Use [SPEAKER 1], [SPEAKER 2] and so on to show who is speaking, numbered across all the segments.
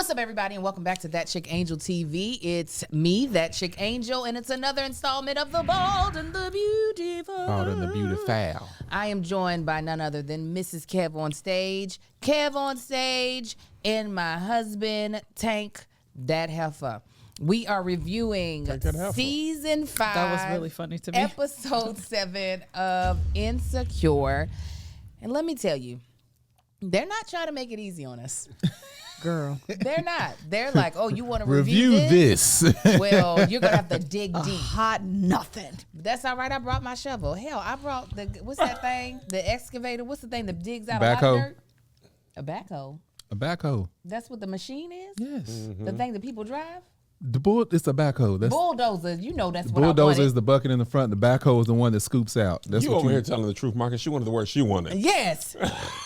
[SPEAKER 1] What's up, everybody, and welcome back to That Chick Angel TV. It's me, That Chick Angel, and it's another installment of The Bald and the Beautiful.
[SPEAKER 2] Bald and the Beautiful.
[SPEAKER 1] I am joined by none other than Mrs. Kev on stage, and my husband, Tank, that heifer. We are reviewing season 5.
[SPEAKER 3] That was really funny to me.
[SPEAKER 1] Episode 7 of Insecure. And let me tell you, they're not trying to make it easy on us.
[SPEAKER 3] Girl.
[SPEAKER 1] They're not. They're like, oh, you want to
[SPEAKER 2] Review this?
[SPEAKER 1] Well, you're going to have to dig deep.
[SPEAKER 3] Hot nothing.
[SPEAKER 1] That's all right. I brought my shovel. Hell, I brought what's that thing? The excavator. What's the thing that digs out a lot of dirt? A backhoe.
[SPEAKER 2] A backhoe.
[SPEAKER 1] That's what the machine is?
[SPEAKER 2] Yes.
[SPEAKER 1] The thing that people drive?
[SPEAKER 2] It's a backhoe. That's
[SPEAKER 1] bulldozer. You know that's what
[SPEAKER 2] bulldozer
[SPEAKER 1] I
[SPEAKER 2] is the bucket in the front. The backhoe is the one that scoops out. That's
[SPEAKER 4] you
[SPEAKER 2] what
[SPEAKER 4] over here telling the truth, Marcus. She wanted the word she wanted.
[SPEAKER 1] Yes.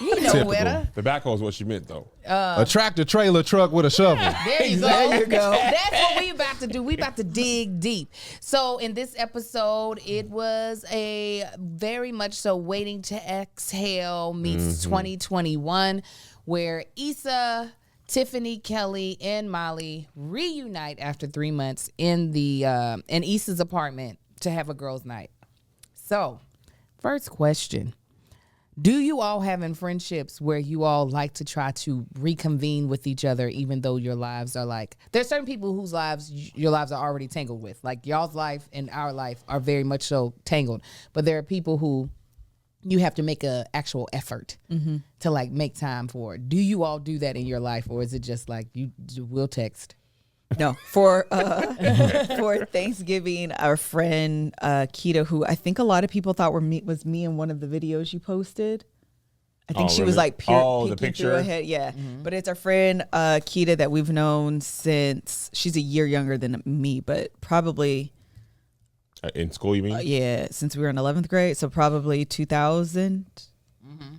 [SPEAKER 1] You know better.
[SPEAKER 4] The backhoe is what she meant, though.
[SPEAKER 2] a tractor trailer truck with a shovel.
[SPEAKER 1] There you go.
[SPEAKER 3] There you go.
[SPEAKER 1] That's what we about to do. We about to dig deep. So in this episode, it was a very much so Waiting to Exhale meets 2021, where Issa, Tiffany, Kelly, and Molly reunite after 3 months in Issa's apartment to have a girls' night. So, first question. Do you all have in friendships where you all like to try to reconvene with each other even though your lives are like... There's certain people whose lives your lives are already tangled with. Like y'all's life and our life are very much so tangled. But there are people who... you have to make an actual effort to like make time for it. Do you all do that in your life, or is it just like you will text?
[SPEAKER 3] No, for Thanksgiving, our friend Kita, who I think a lot of people thought was me in one of the videos you posted. I think she was like
[SPEAKER 4] the
[SPEAKER 3] peeking through her head. Yeah, but it's our friend Kita that we've known since she's a year younger than me, but probably.
[SPEAKER 4] In school, you mean?
[SPEAKER 3] Yeah, since we were in 11th grade, so probably 2000,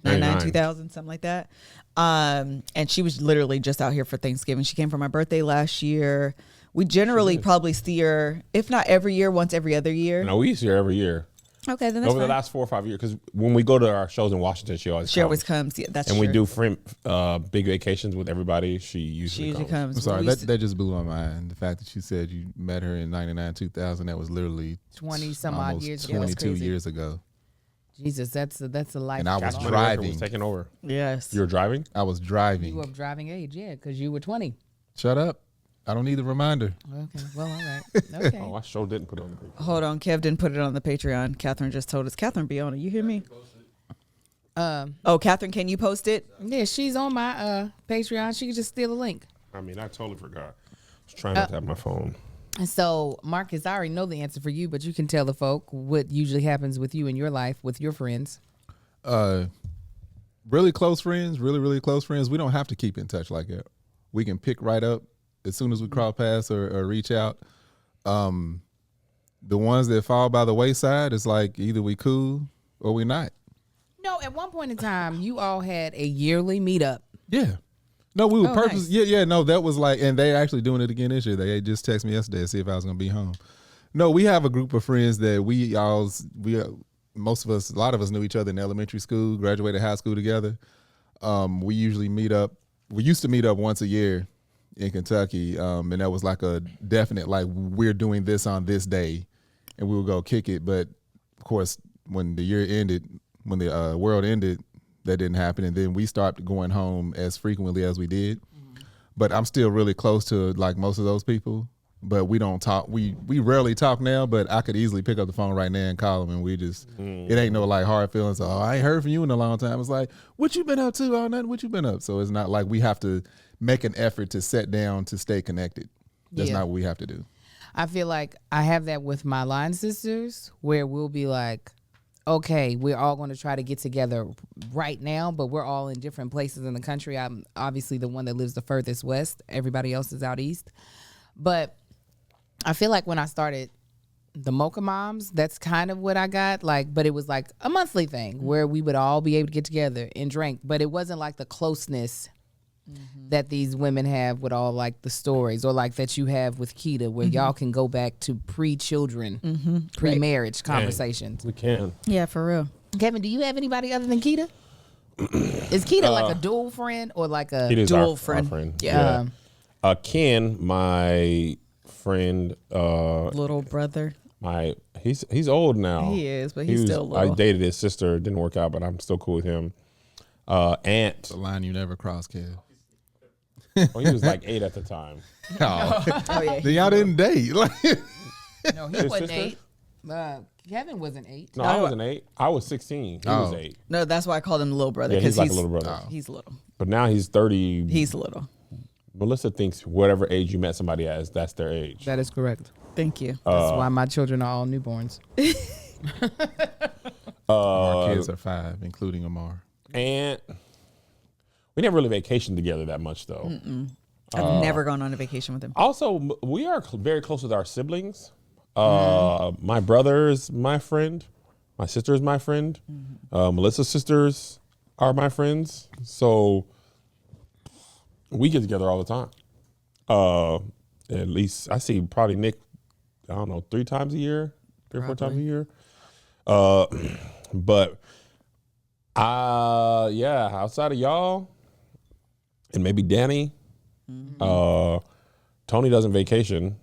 [SPEAKER 3] 99, 2000, something like that. And she was literally just out here for Thanksgiving. She came for my birthday last year. We generally probably see her, if not every year, once every other year.
[SPEAKER 4] No, we see her every year.
[SPEAKER 3] Okay, then that's
[SPEAKER 4] Over the last 4 or 5 years, because when we go to our shows in Washington, she always
[SPEAKER 3] comes. Yeah, that's
[SPEAKER 4] and
[SPEAKER 3] true.
[SPEAKER 4] we do big vacations with everybody. She usually comes.
[SPEAKER 2] I'm sorry, that just blew my mind. The fact that you said you met her in 99, 2000, that was literally
[SPEAKER 1] 20 some odd years ago.
[SPEAKER 2] 22 years ago.
[SPEAKER 1] Jesus, that's a life.
[SPEAKER 2] And I was
[SPEAKER 4] That's when
[SPEAKER 2] driving.
[SPEAKER 4] America was taking over.
[SPEAKER 3] Yes.
[SPEAKER 4] You were driving?
[SPEAKER 2] I was driving.
[SPEAKER 1] You were of driving age, yeah, because you were 20.
[SPEAKER 2] Shut up. I don't need a reminder.
[SPEAKER 1] Okay, well, all right. Okay.
[SPEAKER 4] Oh, I sure didn't put it on the paper.
[SPEAKER 3] Hold on, Kev didn't put it on the Patreon. Catherine just told us. Catherine, be on it. You hear me? Catherine, can you post it?
[SPEAKER 1] Yeah, she's on my Patreon. She can just steal a link.
[SPEAKER 4] I mean, I totally forgot. I was trying not to have my phone.
[SPEAKER 1] And so, Marcus, I already know the answer for you, but you can tell the folk what usually happens with you in your life with your friends.
[SPEAKER 2] Really close friends, really close friends. We don't have to keep in touch like that. We can pick right up as soon as we cross paths or reach out. The ones that fall by the wayside, it's like either we cool or we not.
[SPEAKER 1] No, at one point in time, you all had a yearly meetup.
[SPEAKER 2] Yeah. No, we were
[SPEAKER 1] Nice.
[SPEAKER 2] Yeah, no, that was like, and they actually doing it again this year. They just texted me yesterday to see if I was going to be home. No, we have a group of friends that most of us, a lot of us knew each other in elementary school, graduated high school together. We usually meet up. We used to meet up once a year in Kentucky, and that was like a definite, like, we're doing this on this day, and we would go kick it. But, of course, when the year ended, when the world ended, that didn't happen, and then we stopped going home as frequently as we did. But I'm still really close to, like, most of those people, but we don't talk. We rarely talk now, but I could easily pick up the phone right now and call them, and we just, it ain't no, like, hard feelings. Oh, I ain't heard from you in a long time. It's like, what you been up to? Oh, nothing. What you been up? So it's not like we have to make an effort to sit down to stay connected. That's not what we have to do.
[SPEAKER 1] I feel like I have that with my line sisters, where we'll be like, okay, we're all going to try to get together right now, but we're all in different places in the country. I'm obviously the one that lives the furthest west. Everybody else is out east. But I feel like when I started the Mocha Moms, that's kind of what I got. Like, but it was like a monthly thing where we would all be able to get together and drink, but it wasn't like the closeness that these women have with all like the stories, or like that you have with Kita, where y'all can go back to pre-children, pre-marriage conversations.
[SPEAKER 4] We can.
[SPEAKER 3] Yeah, for real.
[SPEAKER 1] Kevin, do you have anybody other than Kita? Is Kita like a dual friend or like a
[SPEAKER 4] It is
[SPEAKER 3] dual
[SPEAKER 4] our
[SPEAKER 3] friend.
[SPEAKER 4] friend.
[SPEAKER 3] Yeah.
[SPEAKER 4] Ken, my friend,
[SPEAKER 3] Little brother.
[SPEAKER 4] he's old now.
[SPEAKER 3] He is, but he's still little.
[SPEAKER 4] I dated his sister. It didn't work out, but I'm still cool with him. Aunt.
[SPEAKER 2] The line you never cross, Kev.
[SPEAKER 4] Well, he was like 8 at the time.
[SPEAKER 2] Oh,
[SPEAKER 3] yeah.
[SPEAKER 2] then y'all didn't date. Like,
[SPEAKER 1] No, he
[SPEAKER 4] His
[SPEAKER 1] wasn't
[SPEAKER 4] sister?
[SPEAKER 1] 8. Kevin wasn't 8.
[SPEAKER 4] No, I wasn't 8. I was 16. He was 8.
[SPEAKER 3] No, that's why I called him the little brother.
[SPEAKER 4] Yeah, he's
[SPEAKER 3] 'cause
[SPEAKER 4] like a little brother.
[SPEAKER 3] He's little.
[SPEAKER 4] But now he's 30.
[SPEAKER 3] He's little.
[SPEAKER 4] Melissa thinks whatever age you met somebody as, that's their age.
[SPEAKER 1] That is correct.
[SPEAKER 3] Thank you.
[SPEAKER 1] That's why my children are all newborns.
[SPEAKER 2] our kids are 5, including Amar.
[SPEAKER 4] And we never really vacationed together that much, though.
[SPEAKER 3] I've never gone on a vacation with him.
[SPEAKER 4] Also, we are very close with our siblings. My brother is my friend. My sister is my friend. Melissa's sisters are my friends. So we get together all the time. At least I see probably Nick, I don't know, 3 times a year, 3 or 4 times a year. But yeah, outside of y'all and maybe Danny, Tony doesn't vacation.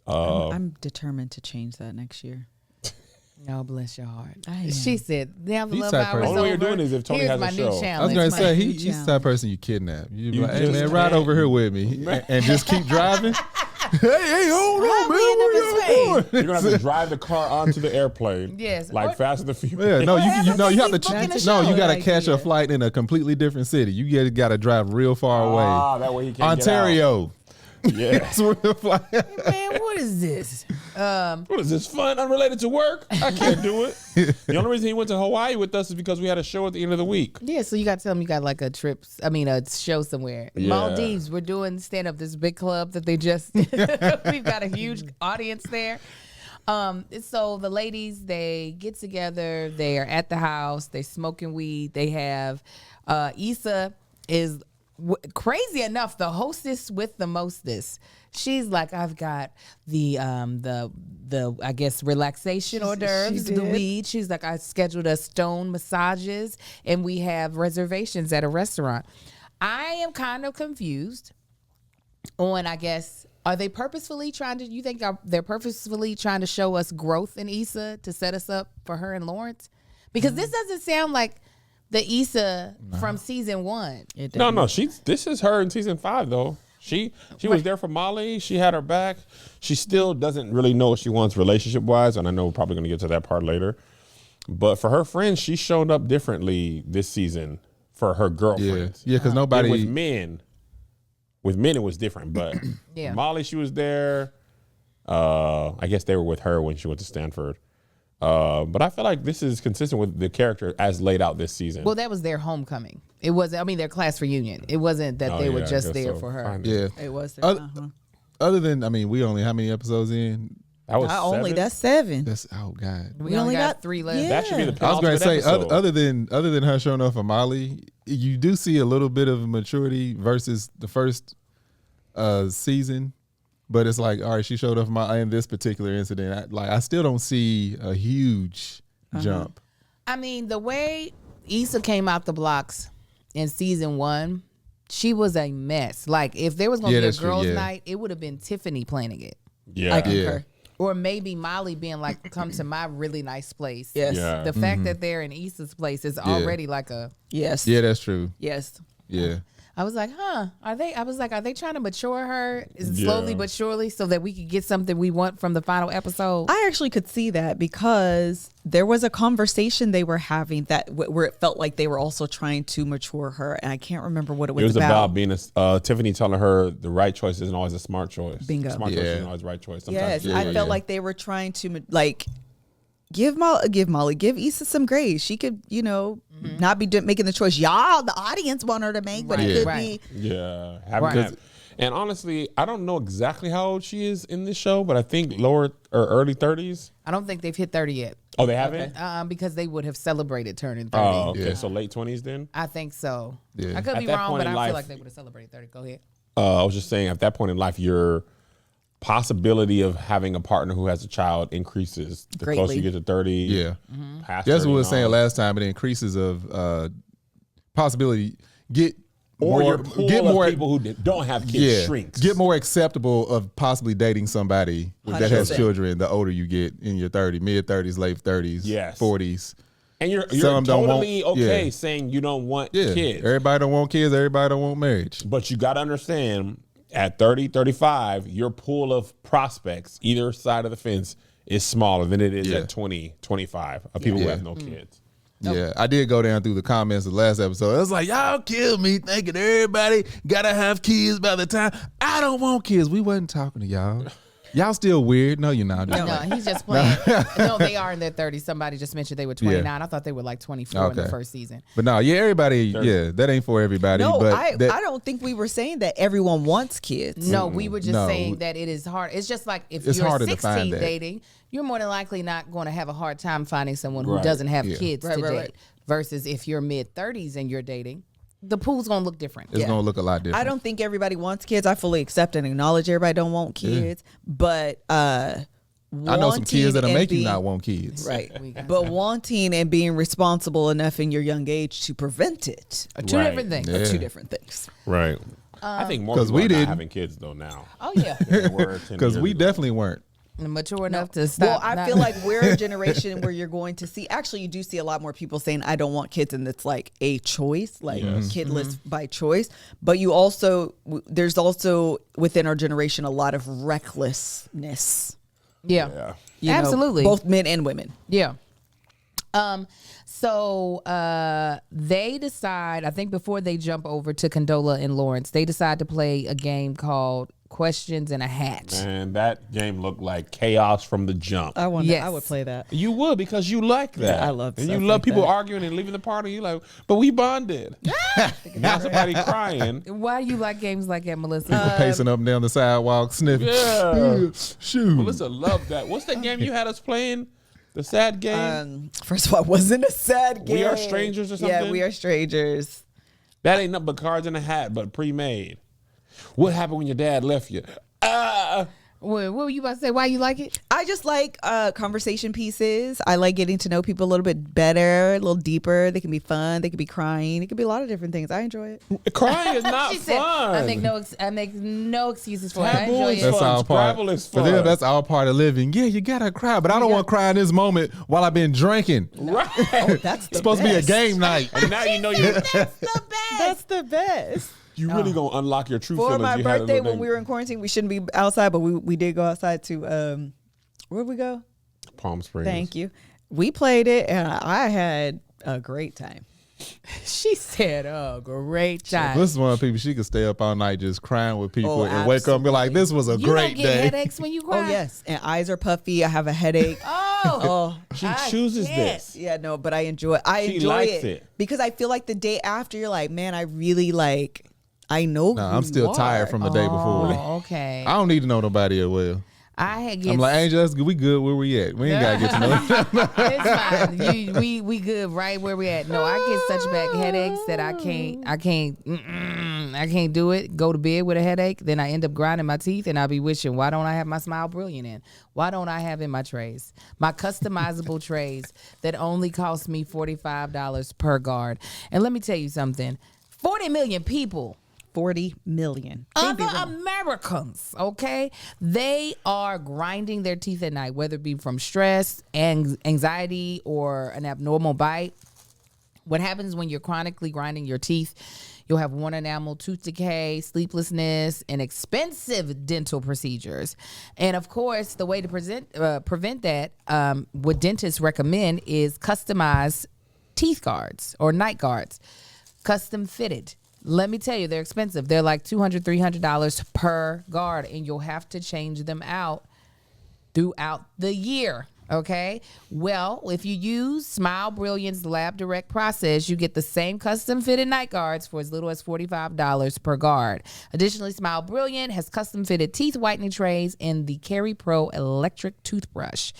[SPEAKER 3] I'm determined to change that next year.
[SPEAKER 1] Oh, bless your heart.
[SPEAKER 3] I am.
[SPEAKER 1] She said, now the
[SPEAKER 2] He's
[SPEAKER 1] love
[SPEAKER 2] type
[SPEAKER 1] hour is
[SPEAKER 2] person.
[SPEAKER 4] All we're
[SPEAKER 1] over.
[SPEAKER 4] doing is if Tony
[SPEAKER 1] Here's
[SPEAKER 4] has a
[SPEAKER 1] my
[SPEAKER 4] show.
[SPEAKER 1] new
[SPEAKER 2] I
[SPEAKER 1] challenge.
[SPEAKER 2] was gonna say
[SPEAKER 3] new
[SPEAKER 2] he's the
[SPEAKER 3] challenge.
[SPEAKER 2] type of person you kidnap. You be
[SPEAKER 4] You
[SPEAKER 2] like, hey
[SPEAKER 4] just-
[SPEAKER 2] man, ride over here with me and just keep driving. hey, hold on, man. Where y'all going?
[SPEAKER 4] You're gonna have to drive the car onto the airplane.
[SPEAKER 1] Yes.
[SPEAKER 4] Like
[SPEAKER 1] Or-
[SPEAKER 4] Fast and the Furious.
[SPEAKER 2] Yeah, no, you have to.
[SPEAKER 1] Keep booking a
[SPEAKER 2] No, you
[SPEAKER 1] show.
[SPEAKER 2] got to
[SPEAKER 3] Good
[SPEAKER 2] catch a
[SPEAKER 3] idea.
[SPEAKER 2] flight in a completely different city. You got to drive real far away.
[SPEAKER 4] That way he can't
[SPEAKER 2] Ontario.
[SPEAKER 4] Get out. Yeah.
[SPEAKER 2] That's where the flight.
[SPEAKER 1] Man, what is this?
[SPEAKER 4] What is this, fun unrelated to work? I can't do it. The only reason he went to Hawaii with us is because we had a show at the end of the week.
[SPEAKER 1] Yeah, so you got to tell them you got like a show somewhere.
[SPEAKER 4] Yeah.
[SPEAKER 1] Maldives, we're doing stand up, this big club that they just, we've got a huge audience there. So the ladies, they get together, they are at the house, they smoking weed, they have, Issa is crazy enough, the hostess with the mostest. She's like, I've got the I guess relaxation hors d'oeuvres, the
[SPEAKER 3] did.
[SPEAKER 1] weed. She's like, I scheduled us stone massages and we have reservations at a restaurant. I am kind of confused on, I guess, are they purposefully trying to, you think they're purposefully trying to show us growth in Issa to set us up for her and Lawrence? Because this doesn't sound like the Issa from season 1.
[SPEAKER 4] No, this is her in season 5 though. She was there for Molly. She had her back. She still doesn't really know what she wants relationship wise, and I know we're probably gonna get to that part later. But for her friends, she showed up differently this season for her girlfriends.
[SPEAKER 2] Yeah, because nobody.
[SPEAKER 4] And with men it was different. But
[SPEAKER 1] Yeah.
[SPEAKER 4] Molly, she was there. I guess they were with her when she went to Stanford. But I feel like this is consistent with the character as laid out this season.
[SPEAKER 1] Well, that was their homecoming. It wasn't, I mean, their class reunion. It wasn't that they were
[SPEAKER 4] I
[SPEAKER 1] just
[SPEAKER 4] guess
[SPEAKER 1] there
[SPEAKER 4] so.
[SPEAKER 1] for her.
[SPEAKER 4] Kinda.
[SPEAKER 2] Yeah.
[SPEAKER 3] It was.
[SPEAKER 2] Other than, I mean, we only how many episodes in?
[SPEAKER 4] That was
[SPEAKER 3] Not only
[SPEAKER 4] 7?
[SPEAKER 3] that's 7.
[SPEAKER 2] That's God.
[SPEAKER 1] We only got 3 left.
[SPEAKER 3] yeah.
[SPEAKER 4] That should be the
[SPEAKER 2] I was going to say,
[SPEAKER 4] penultimate episode.
[SPEAKER 2] other than her showing off for Molly, you do see a little bit of maturity versus the first season. But it's like, all right, she showed off in this particular incident. I still don't see a huge jump.
[SPEAKER 1] I mean, the way Issa came out the blocks in season 1, she was a mess. Like, if there was going to be a
[SPEAKER 2] that's true,
[SPEAKER 1] girls'
[SPEAKER 2] yeah.
[SPEAKER 1] night, it would have been Tiffany planning it.
[SPEAKER 4] Yeah.
[SPEAKER 3] I concur.
[SPEAKER 1] Or maybe Molly being like, come to my really nice place.
[SPEAKER 3] Yes.
[SPEAKER 4] Yeah.
[SPEAKER 1] The fact that they're in Issa's place is already like a,
[SPEAKER 3] Yes.
[SPEAKER 2] Yeah, that's true.
[SPEAKER 3] Yes.
[SPEAKER 2] Yeah.
[SPEAKER 1] I was like, are they trying to mature her slowly
[SPEAKER 4] Yeah.
[SPEAKER 1] but surely so that we could get something we want from the final episode?
[SPEAKER 3] I actually could see that because there was a conversation they were having that where it felt like they were also trying to mature her, and I can't remember what it was,
[SPEAKER 4] It was about being Tiffany telling her the right choice isn't always a smart choice.
[SPEAKER 3] Bingo.
[SPEAKER 4] Smart choice
[SPEAKER 2] Yeah.
[SPEAKER 4] isn't always the right choice.
[SPEAKER 3] Yes,
[SPEAKER 4] Sometimes
[SPEAKER 3] I felt like they were trying to like give Issa some grace. She could, not be making the choice y'all, the audience, want her to make, but
[SPEAKER 1] Right,
[SPEAKER 3] it could
[SPEAKER 1] right.
[SPEAKER 3] be.
[SPEAKER 4] Yeah. Having
[SPEAKER 1] Right.
[SPEAKER 4] that. And honestly, I don't know exactly how old she is in this show, but I think lower or early 30s.
[SPEAKER 1] I don't think they've hit 30 yet.
[SPEAKER 4] Oh, they haven't?
[SPEAKER 1] Because they would have celebrated turning 30.
[SPEAKER 4] Oh, okay.
[SPEAKER 2] Yeah.
[SPEAKER 4] So late 20s then?
[SPEAKER 1] I think so.
[SPEAKER 2] Yeah.
[SPEAKER 1] I could
[SPEAKER 4] At
[SPEAKER 1] be
[SPEAKER 4] that
[SPEAKER 1] wrong,
[SPEAKER 4] point
[SPEAKER 1] but
[SPEAKER 4] in
[SPEAKER 1] I
[SPEAKER 4] life-
[SPEAKER 1] feel like they would have celebrated 30. Go ahead.
[SPEAKER 4] I was just saying, at that point in life, your possibility of having a partner who has a child increases the closer
[SPEAKER 3] Greatly.
[SPEAKER 4] you get to 30.
[SPEAKER 2] Yeah.
[SPEAKER 4] Past
[SPEAKER 2] That's
[SPEAKER 4] 30
[SPEAKER 2] what we were
[SPEAKER 4] and
[SPEAKER 2] saying
[SPEAKER 4] on.
[SPEAKER 2] last time. It increases of possibility. Get
[SPEAKER 4] Or
[SPEAKER 2] more,
[SPEAKER 4] your pool
[SPEAKER 2] get
[SPEAKER 4] of
[SPEAKER 2] more
[SPEAKER 4] people who don't have kids shrinks.
[SPEAKER 2] Get more acceptable of possibly dating somebody that has
[SPEAKER 3] 100%.
[SPEAKER 2] children the older you get in your mid 30s, late 30s,
[SPEAKER 4] Yes.
[SPEAKER 2] 40s.
[SPEAKER 4] And you're
[SPEAKER 2] Some don't
[SPEAKER 4] totally
[SPEAKER 2] want-
[SPEAKER 4] okay saying you don't want
[SPEAKER 2] Yeah.
[SPEAKER 4] kids.
[SPEAKER 2] Everybody don't want kids. Everybody don't want marriage.
[SPEAKER 4] But you got to understand, at 30, 35, your pool of prospects, either side of the fence, is smaller than it is at 20, 25 of people who have no kids.
[SPEAKER 2] Yeah, I did go down through the comments of the last episode. It was like, y'all killed me thinking everybody gotta have kids by the time. I don't want kids. We wasn't talking to y'all. Y'all still weird. No, you're not.
[SPEAKER 1] No, he's just playing. No, they are in their 30s. Somebody just mentioned they were 29.
[SPEAKER 2] Yeah.
[SPEAKER 1] I thought they were like 24 in the
[SPEAKER 2] Okay.
[SPEAKER 1] first season.
[SPEAKER 2] But no, yeah, everybody, that ain't for everybody.
[SPEAKER 3] No,
[SPEAKER 2] but
[SPEAKER 3] I don't think we were saying that everyone wants kids.
[SPEAKER 1] No, we were just
[SPEAKER 2] No.
[SPEAKER 1] saying that it is hard. It's just like if
[SPEAKER 2] It's
[SPEAKER 1] you're
[SPEAKER 2] harder to
[SPEAKER 1] 16
[SPEAKER 2] find that.
[SPEAKER 1] dating, you're more than likely not going to have a hard time finding someone who
[SPEAKER 4] Right.
[SPEAKER 1] doesn't have
[SPEAKER 2] Yeah.
[SPEAKER 1] kids to date. Versus if you're mid 30s and you're dating, the pool's going to look different.
[SPEAKER 2] it's gonna look a lot different.
[SPEAKER 3] I don't think everybody wants kids. I fully accept and acknowledge everybody don't want kids, but
[SPEAKER 2] I know some kids that'll make you not want kids.
[SPEAKER 3] Right. But wanting and being responsible enough in your young age to prevent it
[SPEAKER 1] Are two
[SPEAKER 4] Right.
[SPEAKER 1] different things.
[SPEAKER 2] Yeah.
[SPEAKER 3] are two different things.
[SPEAKER 4] Right. I think more
[SPEAKER 2] 'Cause
[SPEAKER 4] people
[SPEAKER 2] we
[SPEAKER 4] are not
[SPEAKER 2] didn't.
[SPEAKER 4] having kids, though, now.
[SPEAKER 1] Oh, yeah.
[SPEAKER 4] than they were 10
[SPEAKER 2] Because
[SPEAKER 4] years
[SPEAKER 2] we
[SPEAKER 4] ago.
[SPEAKER 2] definitely weren't.
[SPEAKER 1] Mature enough to stop.
[SPEAKER 3] Well, I
[SPEAKER 1] not-
[SPEAKER 3] feel like we're a generation where you're going to see, actually, you do see a lot more people saying, I don't want kids, and it's like a choice, like kidless by choice. But you also, there's also within our generation a lot of recklessness.
[SPEAKER 1] Yeah.
[SPEAKER 4] Yeah.
[SPEAKER 3] You know,
[SPEAKER 1] Absolutely.
[SPEAKER 3] both men and women.
[SPEAKER 1] Yeah. So they decide, I think before they jump over to Condola and Lawrence, they decide to play a game called Questions in a Hat.
[SPEAKER 4] And that game looked like chaos from the jump.
[SPEAKER 3] I wonder,
[SPEAKER 1] Yes.
[SPEAKER 3] I would play that.
[SPEAKER 4] You would, because you like that.
[SPEAKER 3] I love
[SPEAKER 4] And
[SPEAKER 3] stuff
[SPEAKER 4] you love
[SPEAKER 3] like
[SPEAKER 4] people
[SPEAKER 3] that.
[SPEAKER 4] arguing and leaving the party. You like, but we bonded. Now somebody crying.
[SPEAKER 1] Why do you like games like that, Melissa?
[SPEAKER 2] People pacing up and down the sidewalk, sniffing.
[SPEAKER 4] Yeah.
[SPEAKER 2] Shoot.
[SPEAKER 4] Melissa loved that. What's that game you had us playing? The sad game?
[SPEAKER 3] First of all, it wasn't a sad game.
[SPEAKER 4] We Are Strangers or
[SPEAKER 3] Yeah,
[SPEAKER 4] something?
[SPEAKER 3] We Are Strangers.
[SPEAKER 4] That ain't nothing but cards in a hat, but pre-made. What happened when your dad left you?
[SPEAKER 1] What were you about to say? Why you like it?
[SPEAKER 3] I just like conversation pieces. I like getting to know people a little bit better, a little deeper. They can be fun. They can be crying. It could be a lot of different things. I enjoy it.
[SPEAKER 4] Crying is not
[SPEAKER 1] She said,
[SPEAKER 4] fun.
[SPEAKER 1] I make no excuses for it. I
[SPEAKER 4] Taboo
[SPEAKER 1] enjoy
[SPEAKER 4] is
[SPEAKER 1] it.
[SPEAKER 2] That's
[SPEAKER 4] fun.
[SPEAKER 2] all part.
[SPEAKER 4] Scrabble is
[SPEAKER 2] For them,
[SPEAKER 4] fun.
[SPEAKER 2] that's all part of living. Yeah, you gotta cry, but I don't want to cry in this moment while I've been drinking.
[SPEAKER 4] Right.
[SPEAKER 3] That's the
[SPEAKER 2] It's supposed to be a
[SPEAKER 3] best.
[SPEAKER 2] game night.
[SPEAKER 4] And now you know you
[SPEAKER 3] That's the best.
[SPEAKER 4] you really gonna unlock your true
[SPEAKER 3] For
[SPEAKER 4] feelings.
[SPEAKER 3] my
[SPEAKER 4] You had a
[SPEAKER 3] birthday,
[SPEAKER 4] little
[SPEAKER 3] when we were in quarantine, we shouldn't be outside, but we did go outside to where'd we go?
[SPEAKER 4] Palm Springs.
[SPEAKER 3] Thank you. We played it, and I had a great time.
[SPEAKER 1] She said, "Oh, great time."
[SPEAKER 2] This is one of the people she could stay up all night just crying with people
[SPEAKER 3] Oh,
[SPEAKER 2] and wake up and be like, "This was a
[SPEAKER 1] You
[SPEAKER 2] great
[SPEAKER 1] don't get
[SPEAKER 2] day."
[SPEAKER 1] headaches when you cry.
[SPEAKER 3] Oh yes, and eyes are puffy. I have a headache.
[SPEAKER 1] Oh,
[SPEAKER 4] She
[SPEAKER 1] I
[SPEAKER 4] chooses
[SPEAKER 1] get.
[SPEAKER 4] this.
[SPEAKER 3] Yeah, no, but I enjoy it. I
[SPEAKER 4] She
[SPEAKER 3] enjoy
[SPEAKER 4] likes it.
[SPEAKER 3] because I feel like the day after you're like, man, I really like. I know.
[SPEAKER 2] Nah,
[SPEAKER 3] who
[SPEAKER 2] I'm still
[SPEAKER 3] you
[SPEAKER 2] tired
[SPEAKER 3] are.
[SPEAKER 2] from the day before.
[SPEAKER 1] Oh, okay.
[SPEAKER 2] I don't need to know nobody as well.
[SPEAKER 1] I had get.
[SPEAKER 2] I'm like, Angel, that's good. We good where we at. We ain't gotta get to know.
[SPEAKER 1] It's fine. We good right where we at. No, I get such bad headaches that I can't do it. Go to bed with a headache, then I end up grinding my teeth, and I'll be wishing, why don't I have my Smile Brilliant in? Why don't I have in my trays, my customizable trays that only cost me $45 per guard? And let me tell you something: 40 million people.
[SPEAKER 3] 40 million. Can't be
[SPEAKER 1] Other
[SPEAKER 3] wrong.
[SPEAKER 1] Americans, okay, they are grinding their teeth at night, whether it be from stress, anxiety, or an abnormal bite. What happens when you're chronically grinding your teeth? You'll have worn enamel, tooth decay, sleeplessness, and expensive dental procedures. And of course, the way to prevent that, what dentists recommend is customized teeth guards or night guards, custom fitted. Let me tell you, they're expensive. They're like $200, $300 per guard, and you'll have to change them out throughout the year. Okay. Well, if you use Smile Brilliant's Lab Direct process, you get the same custom fitted night guards for as little as $45 per guard. Additionally, Smile Brilliant has custom fitted teeth whitening trays and the Carry Pro electric toothbrush.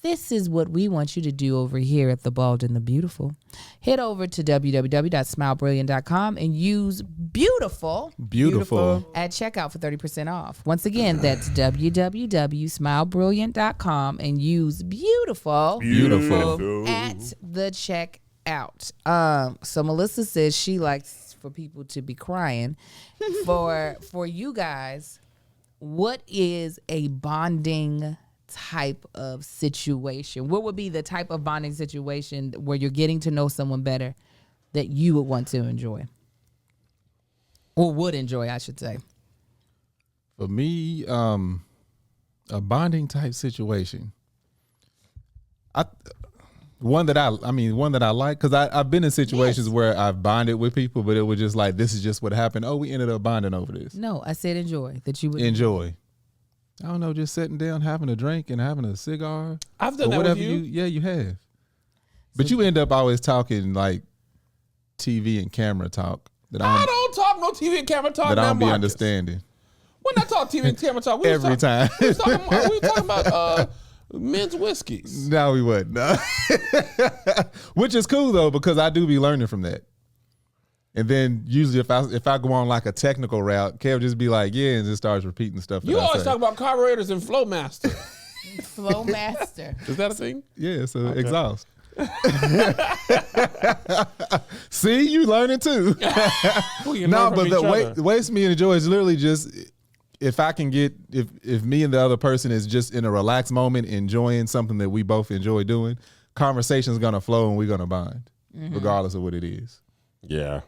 [SPEAKER 1] This is what we want you to do over here at The Bald and the Beautiful. Head over to www.smilebrilliant.com and use beautiful at checkout for 30% off. Once again, that's www.smilebrilliant.com and use beautiful
[SPEAKER 2] Beautiful.
[SPEAKER 1] at the checkout. So Melissa says she likes for people to be crying. For you guys, what is a bonding type of situation? What would be the type of bonding situation where you're getting to know someone better that you would want to enjoy? Or would enjoy, I should say.
[SPEAKER 2] For me, a bonding type situation. One that I like, because I've been in situations where I've bonded with people, but it was just like, this is just what happened. Oh, we ended up bonding over this.
[SPEAKER 1] No, I said enjoy. That you would
[SPEAKER 2] enjoy. I don't know, just sitting down, having a drink and having a cigar.
[SPEAKER 4] I've done that with you.
[SPEAKER 2] You have. But you end up always talking like TV and camera talk.
[SPEAKER 4] I don't talk no TV and camera talk.
[SPEAKER 2] That I don't be
[SPEAKER 4] Marcus.
[SPEAKER 2] Understanding.
[SPEAKER 4] When I talk TV and camera talk,
[SPEAKER 2] Every time.
[SPEAKER 4] We was talking about men's whiskeys.
[SPEAKER 2] No, we wouldn't. No. Which is cool though, because I do be learning from that. And then usually if I go on like a technical route, Kev just be like, yeah, and just starts repeating stuff.
[SPEAKER 4] You always talk about carburetors and Flowmaster.
[SPEAKER 1] Flowmaster.
[SPEAKER 4] Is that a thing?
[SPEAKER 2] Yeah, so exhaust. See, you learning too. No, but the ways me and Joy is literally just if I can get if me and the other person is just in a relaxed moment enjoying something that we both enjoy doing, conversation's gonna flow and we're gonna bond, regardless of what it is.
[SPEAKER 4] Yeah.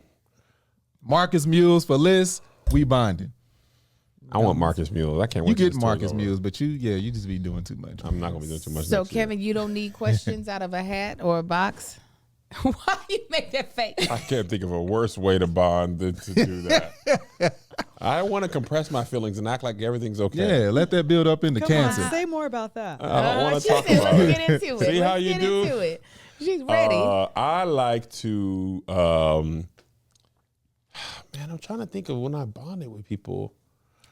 [SPEAKER 2] Marcus Mules for Liz, we bonding.
[SPEAKER 4] I want Marcus Mules. I can't wait.
[SPEAKER 2] You get Marcus Mules, but you just be doing too much.
[SPEAKER 4] I'm not gonna be doing too much.
[SPEAKER 1] So Kevin, you don't need questions out of a hat or a box. Why you make that face?
[SPEAKER 4] I can't think of a worse way to bond than to do that. I want to compress my feelings and act like everything's okay.
[SPEAKER 2] Yeah, let that build up into cancer.
[SPEAKER 3] Say more about that.
[SPEAKER 4] I don't want to talk
[SPEAKER 1] Let's
[SPEAKER 4] about it.
[SPEAKER 1] get into it.
[SPEAKER 4] See how
[SPEAKER 1] Let's
[SPEAKER 4] you
[SPEAKER 1] get
[SPEAKER 4] do?
[SPEAKER 1] into it. She's ready.
[SPEAKER 4] I like to. Man, I'm trying to think of when I bonded with people.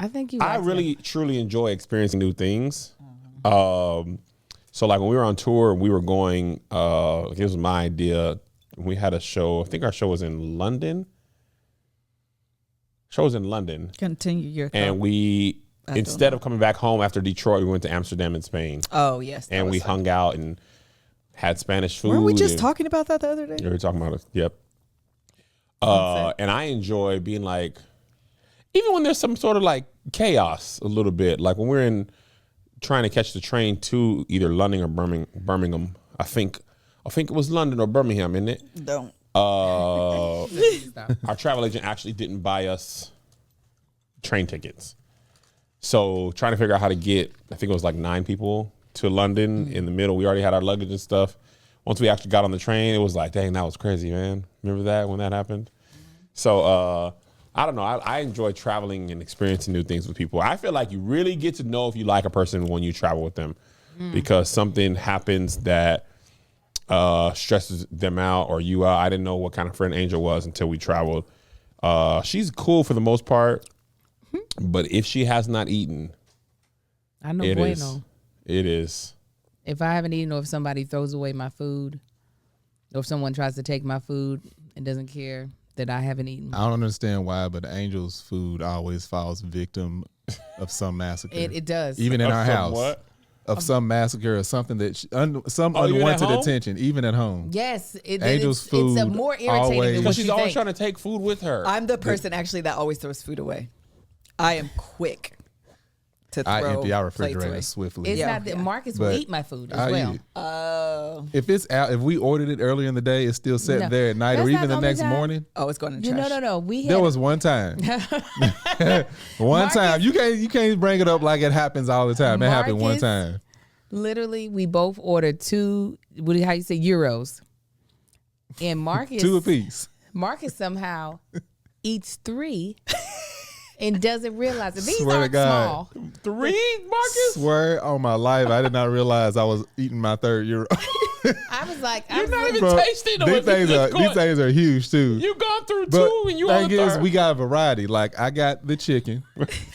[SPEAKER 1] I think you.
[SPEAKER 4] I really truly enjoy experiencing new things. So like when we were on tour, we were going. It was my idea. We had a show. I think our show was in London. Show was in London.
[SPEAKER 3] Continue your.
[SPEAKER 4] And we instead of coming back home after Detroit, we went to Amsterdam and Spain.
[SPEAKER 3] Oh yes.
[SPEAKER 4] And we hung out and had Spanish food.
[SPEAKER 3] Weren't we just talking about that the other day?
[SPEAKER 4] We were talking about it. Yep. And I enjoy being like, even when there's some sort of like chaos a little bit, like when we're trying to catch the train to either London or Birmingham. I think it was London or Birmingham, isn't it?
[SPEAKER 3] Don't.
[SPEAKER 4] Our travel agent actually didn't buy us train tickets. So trying to figure out how to get, I think it was like 9 people to London in the middle. We already had our luggage and stuff. Once we actually got on the train, it was like, dang, that was crazy, man. Remember that when that happened? So I don't know. I enjoy traveling and experiencing new things with people. I feel like you really get to know if you like a person when you travel with them because something happens that stresses them out or you out. I didn't know what kind of friend Angel was until we traveled. She's cool for the most part, but if she has not eaten,
[SPEAKER 1] I know bueno.
[SPEAKER 4] It is.
[SPEAKER 1] If I haven't eaten or if somebody throws away my food or if someone tries to take my food and doesn't care that I haven't eaten.
[SPEAKER 2] I don't understand why, but Angel's food always falls victim of some massacre.
[SPEAKER 1] It does.
[SPEAKER 2] Even in our house.
[SPEAKER 4] What?
[SPEAKER 2] Of some massacre or something that some unwanted attention, even at home.
[SPEAKER 1] Yes,
[SPEAKER 2] Angel's food.
[SPEAKER 1] It's more irritating than what
[SPEAKER 4] because she's
[SPEAKER 1] you
[SPEAKER 4] always
[SPEAKER 1] think.
[SPEAKER 4] trying to take food with her.
[SPEAKER 3] I'm the person actually that always throws food away. I am quick to throw
[SPEAKER 2] I empty our
[SPEAKER 3] plates away.
[SPEAKER 2] refrigerator swiftly.
[SPEAKER 1] It's not that Marcus will
[SPEAKER 2] But
[SPEAKER 1] eat my food as
[SPEAKER 2] I
[SPEAKER 1] well.
[SPEAKER 2] eat it. If it's out, if we ordered it earlier in the day, it's still sitting there at night
[SPEAKER 1] That's
[SPEAKER 2] or
[SPEAKER 1] not
[SPEAKER 2] even
[SPEAKER 1] the
[SPEAKER 2] the
[SPEAKER 1] only
[SPEAKER 2] next
[SPEAKER 1] time.
[SPEAKER 2] morning.
[SPEAKER 3] Oh, it's going in the trash.
[SPEAKER 1] No. We had
[SPEAKER 2] There was one time. One time. You can't bring it up like it happens all the time. It happened one
[SPEAKER 1] Marcus,
[SPEAKER 2] time.
[SPEAKER 1] Literally, we both ordered 2. How you say euros? And Marcus
[SPEAKER 2] 2 apiece.
[SPEAKER 1] Marcus somehow eats 3 and doesn't realize it. These
[SPEAKER 2] Swear to
[SPEAKER 1] aren't
[SPEAKER 2] God.
[SPEAKER 1] small.
[SPEAKER 4] 3, Marcus?
[SPEAKER 2] Swear on my life, I did not realize I was eating my 3rd euro.
[SPEAKER 1] I was like,
[SPEAKER 4] You're not even
[SPEAKER 2] Bro,
[SPEAKER 4] tasting them.
[SPEAKER 2] these things are huge too.
[SPEAKER 4] You've gone through
[SPEAKER 2] But
[SPEAKER 4] 2 and you on
[SPEAKER 2] thing
[SPEAKER 4] the
[SPEAKER 2] is,
[SPEAKER 4] 3rd.
[SPEAKER 2] we got a variety. Like I got the chicken,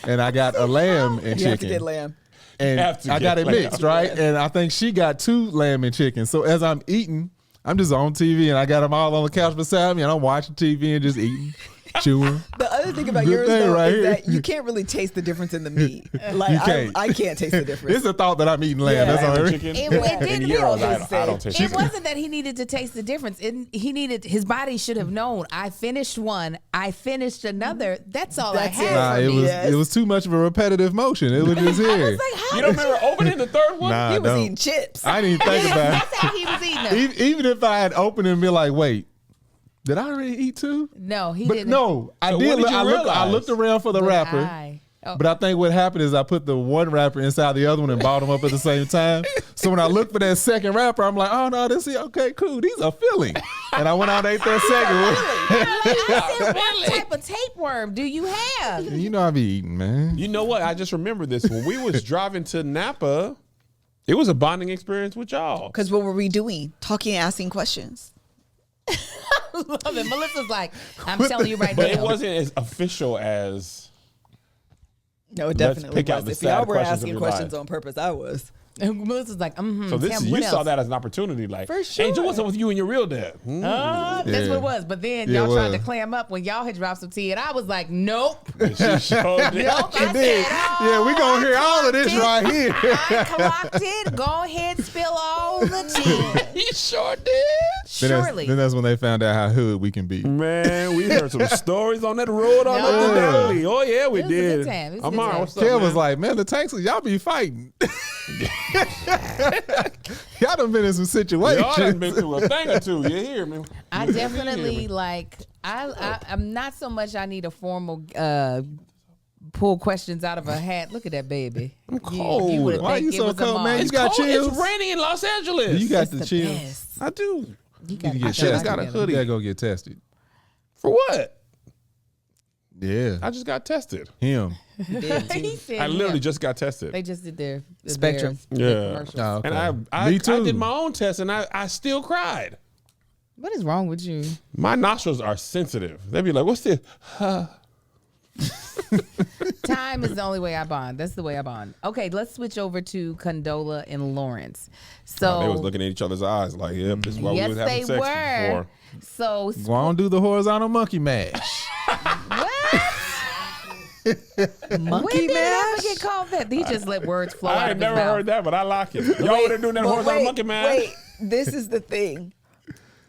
[SPEAKER 2] and I got a lamb and
[SPEAKER 3] You have to
[SPEAKER 2] chicken.
[SPEAKER 3] get lamb.
[SPEAKER 2] And
[SPEAKER 4] have to
[SPEAKER 2] I
[SPEAKER 4] get
[SPEAKER 2] got it
[SPEAKER 4] lamb.
[SPEAKER 2] mixed, right? And I think she got 2 lamb and chicken. So as I'm eating, I'm just on TV and I got them all on the couch beside me and I'm watching TV and just eating. chewing.
[SPEAKER 3] The other thing about
[SPEAKER 2] Good
[SPEAKER 3] yours
[SPEAKER 2] thing
[SPEAKER 3] though
[SPEAKER 2] right
[SPEAKER 3] is
[SPEAKER 2] here.
[SPEAKER 3] that you can't really taste the difference in the meat. Like
[SPEAKER 2] You can't.
[SPEAKER 3] I can't taste the difference.
[SPEAKER 2] It's a thought that I'm eating lamb.
[SPEAKER 3] Yeah.
[SPEAKER 2] That's all.
[SPEAKER 4] Lamb and
[SPEAKER 2] It
[SPEAKER 4] chicken.
[SPEAKER 1] It
[SPEAKER 4] and
[SPEAKER 1] didn't
[SPEAKER 4] gyros,
[SPEAKER 3] really
[SPEAKER 4] I don't taste
[SPEAKER 1] It
[SPEAKER 4] chicken.
[SPEAKER 1] wasn't that he needed to taste the difference. His body should have known. I finished one. I finished another. That's all
[SPEAKER 3] That's
[SPEAKER 1] I had.
[SPEAKER 3] it.
[SPEAKER 2] Nah,
[SPEAKER 1] for
[SPEAKER 2] it
[SPEAKER 1] me.
[SPEAKER 2] was
[SPEAKER 3] Yes.
[SPEAKER 2] it was too much of a repetitive motion. It was just
[SPEAKER 1] I
[SPEAKER 2] here.
[SPEAKER 1] was like, how
[SPEAKER 4] You don't
[SPEAKER 1] did
[SPEAKER 4] remember opening the third one?
[SPEAKER 2] Nah,
[SPEAKER 3] He
[SPEAKER 2] I
[SPEAKER 3] was
[SPEAKER 2] don't.
[SPEAKER 3] eating chips.
[SPEAKER 2] I didn't even think about it.
[SPEAKER 1] That's how he was eating them.
[SPEAKER 2] Even if I had opened it and be like, wait, did I already eat two?
[SPEAKER 1] No, he
[SPEAKER 2] But
[SPEAKER 1] didn't.
[SPEAKER 2] no, I
[SPEAKER 4] So
[SPEAKER 2] did.
[SPEAKER 4] what did you
[SPEAKER 2] I
[SPEAKER 4] realize?
[SPEAKER 2] looked around for the
[SPEAKER 1] But
[SPEAKER 2] wrapper. But I think what happened is I put the one wrapper inside the other one and balled them up at the same time. So when I looked for that second wrapper, I'm like, oh no, this is okay, cool. These are filling. And I went out and ate that second one.
[SPEAKER 1] I said, what type of tapeworm do you have?
[SPEAKER 2] You know I be eating, man.
[SPEAKER 4] You know what? I just remember this. When we was driving to Napa, it was a bonding experience with y'all.
[SPEAKER 3] Because what were we doing? Talking, asking questions.
[SPEAKER 1] Love it. Melissa's like, I'm telling you right
[SPEAKER 4] But it
[SPEAKER 1] now.
[SPEAKER 4] wasn't as official as
[SPEAKER 3] No, it
[SPEAKER 4] Let's
[SPEAKER 3] definitely
[SPEAKER 4] pick out
[SPEAKER 3] was.
[SPEAKER 4] the
[SPEAKER 3] If
[SPEAKER 4] sad
[SPEAKER 3] y'all were
[SPEAKER 4] questions of
[SPEAKER 3] asking
[SPEAKER 4] your
[SPEAKER 3] questions
[SPEAKER 4] life.
[SPEAKER 3] on purpose, I was.
[SPEAKER 1] Melissa's like,
[SPEAKER 4] so. This
[SPEAKER 1] Tim,
[SPEAKER 4] you
[SPEAKER 1] what
[SPEAKER 4] saw
[SPEAKER 1] else?
[SPEAKER 4] that as an opportunity, like,
[SPEAKER 3] For sure.
[SPEAKER 4] Angel, what's up with you and your real dad?
[SPEAKER 1] That's
[SPEAKER 2] Yeah.
[SPEAKER 1] what it was. But then
[SPEAKER 2] Yeah,
[SPEAKER 1] y'all
[SPEAKER 2] it
[SPEAKER 1] tried
[SPEAKER 2] was.
[SPEAKER 1] to clam up when y'all had dropped some tea, and I was like, nope.
[SPEAKER 4] She showed it.
[SPEAKER 1] Nope. I
[SPEAKER 2] did.
[SPEAKER 1] said,
[SPEAKER 2] Yeah, we gonna hear all of
[SPEAKER 1] clocked
[SPEAKER 2] this
[SPEAKER 1] it.
[SPEAKER 2] right here.
[SPEAKER 1] I clocked it. Go ahead, spill all the tea.
[SPEAKER 4] He sure did.
[SPEAKER 1] Surely.
[SPEAKER 2] Then that's when they found out how hood we can be.
[SPEAKER 4] Man, we heard some stories on that road on
[SPEAKER 1] No.
[SPEAKER 4] up to Dolly. Oh yeah, we
[SPEAKER 1] It was a
[SPEAKER 4] did.
[SPEAKER 1] good time. It was a good
[SPEAKER 4] Amar,
[SPEAKER 1] time.
[SPEAKER 4] what's up,
[SPEAKER 2] Kev
[SPEAKER 4] man?
[SPEAKER 2] was like, man, the Tanksley, y'all be fighting. Y'all done been in some situations.
[SPEAKER 4] y'all done been through a thing or two. You hear me?
[SPEAKER 1] I
[SPEAKER 4] You
[SPEAKER 1] definitely
[SPEAKER 4] hear me?
[SPEAKER 1] like. I'm not so much. I need a formal pull questions out of a hat. Look at that baby. I'm
[SPEAKER 4] cold.
[SPEAKER 1] You would've
[SPEAKER 2] Why
[SPEAKER 1] think
[SPEAKER 2] you
[SPEAKER 1] it
[SPEAKER 2] so
[SPEAKER 1] was a
[SPEAKER 2] cold,
[SPEAKER 1] mom.
[SPEAKER 2] man? You
[SPEAKER 4] It's
[SPEAKER 2] got
[SPEAKER 4] cold.
[SPEAKER 2] chills?
[SPEAKER 4] It's raining in Los Angeles.
[SPEAKER 2] You got
[SPEAKER 1] It's
[SPEAKER 2] the
[SPEAKER 1] the
[SPEAKER 2] chills.
[SPEAKER 1] best.
[SPEAKER 4] I do.
[SPEAKER 1] You
[SPEAKER 2] You
[SPEAKER 1] got
[SPEAKER 2] can
[SPEAKER 1] to
[SPEAKER 2] get
[SPEAKER 4] should've
[SPEAKER 2] tested.
[SPEAKER 4] got a hoodie.
[SPEAKER 2] You gotta go get tested.
[SPEAKER 4] For what?
[SPEAKER 2] Yeah.
[SPEAKER 4] I just got tested.
[SPEAKER 2] Him.
[SPEAKER 1] He said,
[SPEAKER 4] I literally
[SPEAKER 1] yeah.
[SPEAKER 4] just got tested.
[SPEAKER 1] They just did their
[SPEAKER 3] Spectrum.
[SPEAKER 1] their
[SPEAKER 4] Yeah.
[SPEAKER 1] commercials.
[SPEAKER 2] Oh, okay.
[SPEAKER 4] And I
[SPEAKER 2] Me too.
[SPEAKER 4] did my own test and I still cried.
[SPEAKER 1] What is wrong with you?
[SPEAKER 4] My nostrils are sensitive. They'd be like, what's this?
[SPEAKER 1] Time is the only way I bond. That's the way I bond. Okay, let's switch over to Condola and Lawrence. So
[SPEAKER 4] They was looking at each other's eyes like, yep, this is why we
[SPEAKER 1] yes,
[SPEAKER 4] was
[SPEAKER 1] they
[SPEAKER 4] having sex
[SPEAKER 1] were.
[SPEAKER 4] before.
[SPEAKER 1] So
[SPEAKER 2] Go on, do the horizontal monkey mash.
[SPEAKER 1] what?
[SPEAKER 3] Monkey
[SPEAKER 1] When did it
[SPEAKER 3] mash?
[SPEAKER 1] ever get called that? He just let words flow
[SPEAKER 4] I
[SPEAKER 1] out
[SPEAKER 4] ain't
[SPEAKER 1] of his
[SPEAKER 4] never
[SPEAKER 1] mouth.
[SPEAKER 4] heard that, but I like it. Y'all over there doing that
[SPEAKER 3] But
[SPEAKER 4] horizontal monkey man.
[SPEAKER 3] Wait, this is the thing.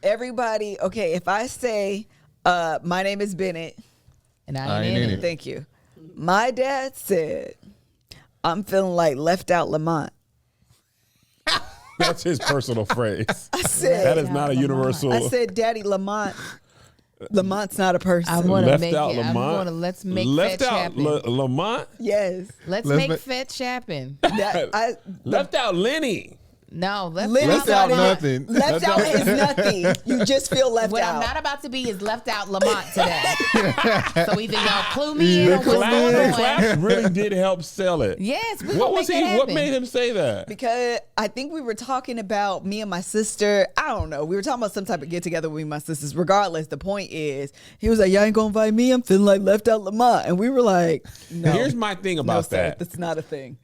[SPEAKER 3] Everybody, okay, if I say, my name is Bennett,
[SPEAKER 1] And I ain't in it.
[SPEAKER 3] thank you. My dad said, I'm feeling like left out Lamont.
[SPEAKER 4] That's his personal phrase.
[SPEAKER 3] I said,
[SPEAKER 4] That is not a universal.
[SPEAKER 3] I said, Daddy, Lamont's not a person.
[SPEAKER 1] I want to
[SPEAKER 4] left
[SPEAKER 1] make
[SPEAKER 4] out
[SPEAKER 1] it. I
[SPEAKER 4] Lamont.
[SPEAKER 1] want to let's make
[SPEAKER 4] left
[SPEAKER 1] fetch
[SPEAKER 4] out
[SPEAKER 1] happen.
[SPEAKER 4] Lamont.
[SPEAKER 3] Yes.
[SPEAKER 1] Let's
[SPEAKER 2] Let's
[SPEAKER 1] make
[SPEAKER 2] make-
[SPEAKER 1] fetch happen.
[SPEAKER 4] Left out Lenny.
[SPEAKER 1] No, left
[SPEAKER 3] Lenny's
[SPEAKER 2] Left out
[SPEAKER 3] not in it.
[SPEAKER 2] nothing.
[SPEAKER 3] Left out is nothing. You just feel left
[SPEAKER 1] What
[SPEAKER 3] out.
[SPEAKER 1] I'm not about to be is left out Lamont today. So either y'all clue me in
[SPEAKER 2] The
[SPEAKER 1] on what's
[SPEAKER 2] clap-
[SPEAKER 1] going
[SPEAKER 4] The
[SPEAKER 1] on.
[SPEAKER 4] claps really did help sell it.
[SPEAKER 1] Yes, we
[SPEAKER 4] What
[SPEAKER 1] gonna
[SPEAKER 4] was
[SPEAKER 1] make
[SPEAKER 4] he?
[SPEAKER 1] that
[SPEAKER 4] What
[SPEAKER 1] happen.
[SPEAKER 4] made him say that?
[SPEAKER 3] Because I think we were talking about me and my sister. I don't know. We were talking about some type of get together with me and my sisters. Regardless, the point is, he was like, "Y'all ain't gonna invite me. I'm feeling like left out Lamont." And we were like, "No."
[SPEAKER 4] Here's my thing
[SPEAKER 3] no,
[SPEAKER 4] about
[SPEAKER 3] sir,
[SPEAKER 4] that.
[SPEAKER 3] that's not a thing.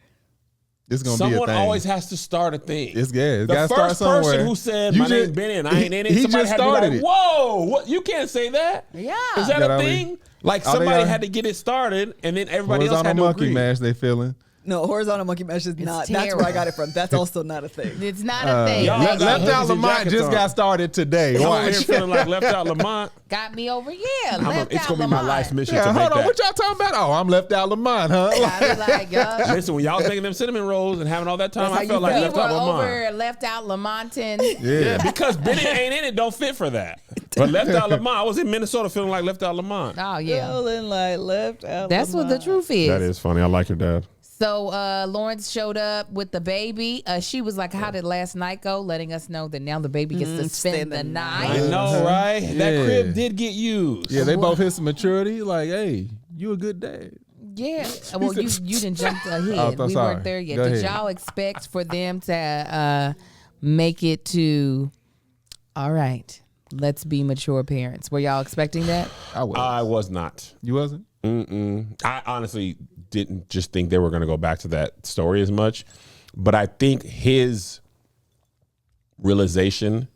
[SPEAKER 2] It's gonna be a
[SPEAKER 4] Someone
[SPEAKER 2] thing.
[SPEAKER 4] always has to start a thing.
[SPEAKER 2] It's
[SPEAKER 4] the
[SPEAKER 2] gotta start
[SPEAKER 4] first
[SPEAKER 2] somewhere.
[SPEAKER 4] person who said
[SPEAKER 2] You
[SPEAKER 4] my
[SPEAKER 2] just-
[SPEAKER 4] name's Benny and I ain't in it,
[SPEAKER 2] he
[SPEAKER 4] somebody
[SPEAKER 2] just
[SPEAKER 4] had to be
[SPEAKER 2] started
[SPEAKER 4] like,
[SPEAKER 2] it.
[SPEAKER 4] "Whoa, what? You can't say that."
[SPEAKER 1] Yeah.
[SPEAKER 4] Is that
[SPEAKER 2] That
[SPEAKER 4] a
[SPEAKER 2] always-
[SPEAKER 4] thing? Like
[SPEAKER 2] Oh, they
[SPEAKER 4] somebody
[SPEAKER 2] are.
[SPEAKER 4] had to get it started, and then everybody else
[SPEAKER 2] Horizontal
[SPEAKER 4] had to
[SPEAKER 2] monkey
[SPEAKER 4] agree.
[SPEAKER 2] mash. They feeling.
[SPEAKER 3] No, horizontal monkey mesh is not. That's where I
[SPEAKER 1] terrible.
[SPEAKER 3] got it from. That's also not a thing.
[SPEAKER 1] It's not a thing.
[SPEAKER 4] y'all
[SPEAKER 1] That
[SPEAKER 4] got
[SPEAKER 2] Left
[SPEAKER 4] hoodies
[SPEAKER 2] out
[SPEAKER 4] and
[SPEAKER 2] Lamont
[SPEAKER 4] jackets
[SPEAKER 2] just
[SPEAKER 4] on.
[SPEAKER 2] got started today.
[SPEAKER 4] I'm over here
[SPEAKER 2] Watch.
[SPEAKER 4] feeling like left out Lamont.
[SPEAKER 1] got me over. Yeah, left
[SPEAKER 4] It's
[SPEAKER 1] out
[SPEAKER 4] gonna be my
[SPEAKER 1] Lamont.
[SPEAKER 4] life's mission
[SPEAKER 2] Yeah,
[SPEAKER 4] to make
[SPEAKER 2] hold on.
[SPEAKER 4] that.
[SPEAKER 2] What y'all talking about? Oh, I'm left out Lamont, huh?
[SPEAKER 1] I be like, yeah.
[SPEAKER 4] Listen, when y'all was making them cinnamon rolls and having all that time,
[SPEAKER 3] That's how
[SPEAKER 4] I
[SPEAKER 3] you
[SPEAKER 4] felt like
[SPEAKER 3] felt.
[SPEAKER 1] We
[SPEAKER 4] left
[SPEAKER 1] were
[SPEAKER 4] out Lamont.
[SPEAKER 1] over left out Lamontin.
[SPEAKER 4] Yeah, because Benny ain't in it, don't fit for that. But left out Lamont, I was in Minnesota feeling like left out Lamont.
[SPEAKER 1] Oh yeah,
[SPEAKER 3] Feeling like left out.
[SPEAKER 1] that's what the
[SPEAKER 3] Lamont.
[SPEAKER 1] truth is.
[SPEAKER 4] That is funny. I like your dad.
[SPEAKER 1] So Lawrence showed up with the baby. She was like, "How did last night go?" Letting us know that now the baby gets to spend the
[SPEAKER 4] I
[SPEAKER 1] night.
[SPEAKER 4] know, right? That
[SPEAKER 2] Yeah.
[SPEAKER 4] crib did get used.
[SPEAKER 2] Yeah, they both hit some maturity. Like, hey, you a good dad.
[SPEAKER 1] Yeah. Well, you didn't jump ahead.
[SPEAKER 2] Oh,
[SPEAKER 1] We
[SPEAKER 2] sorry.
[SPEAKER 1] weren't there yet.
[SPEAKER 2] Go
[SPEAKER 1] Did
[SPEAKER 2] ahead.
[SPEAKER 1] y'all expect for them to make it to? All right, let's be mature parents. Were y'all expecting that?
[SPEAKER 4] I was not.
[SPEAKER 2] You wasn't?
[SPEAKER 4] I honestly didn't just think they were going to go back to that story as much. But I think his realization,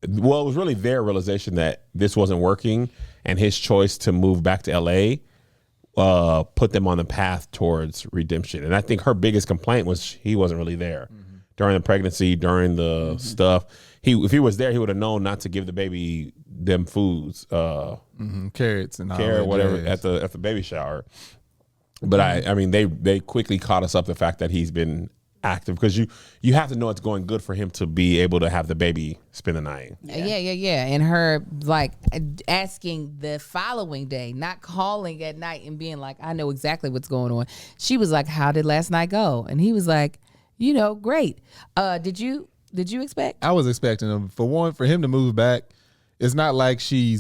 [SPEAKER 4] well, it was really their realization that this wasn't working. and his choice to move back to LA put them on the path towards redemption. And I think her biggest complaint was he wasn't really there during the pregnancy, during the stuff. If he was there, he would have known not to give the baby them foods,
[SPEAKER 2] Carrots and all
[SPEAKER 4] carrot,
[SPEAKER 2] that
[SPEAKER 4] whatever,
[SPEAKER 2] jazz.
[SPEAKER 4] at the baby shower. But I mean, they quickly caught us up the fact that he's been active, because you have to know it's going good for him to be able to have the baby spend the night.
[SPEAKER 1] Yeah. And her like asking the following day, not calling at night and being like, I know exactly what's going on. She was like, how did last night go? And he was like, great. Did you expect?
[SPEAKER 2] I was expecting him for him to move back. It's not like she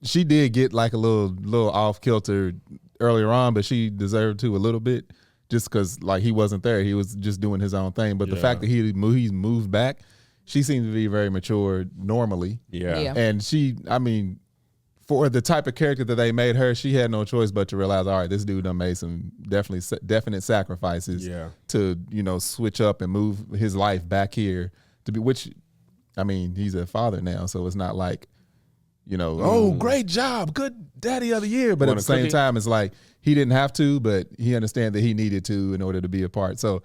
[SPEAKER 2] did get like a little off kilter earlier on, but she deserved to a little bit. Just because like he wasn't there, he was just doing his own thing. But the fact that he's moved back, she seemed to be very mature normally.
[SPEAKER 1] Yeah.
[SPEAKER 2] And she, I mean, for the type of character that they made her, she had no choice but to realize, all right, this dude done made some definite sacrifices to switch up and move his life back here to be. Which, I mean, he's a father now, so it's not like, oh, great job, good daddy of the year. But at the same time, it's like, he didn't have to, but he understand that he needed to in order to be a part. So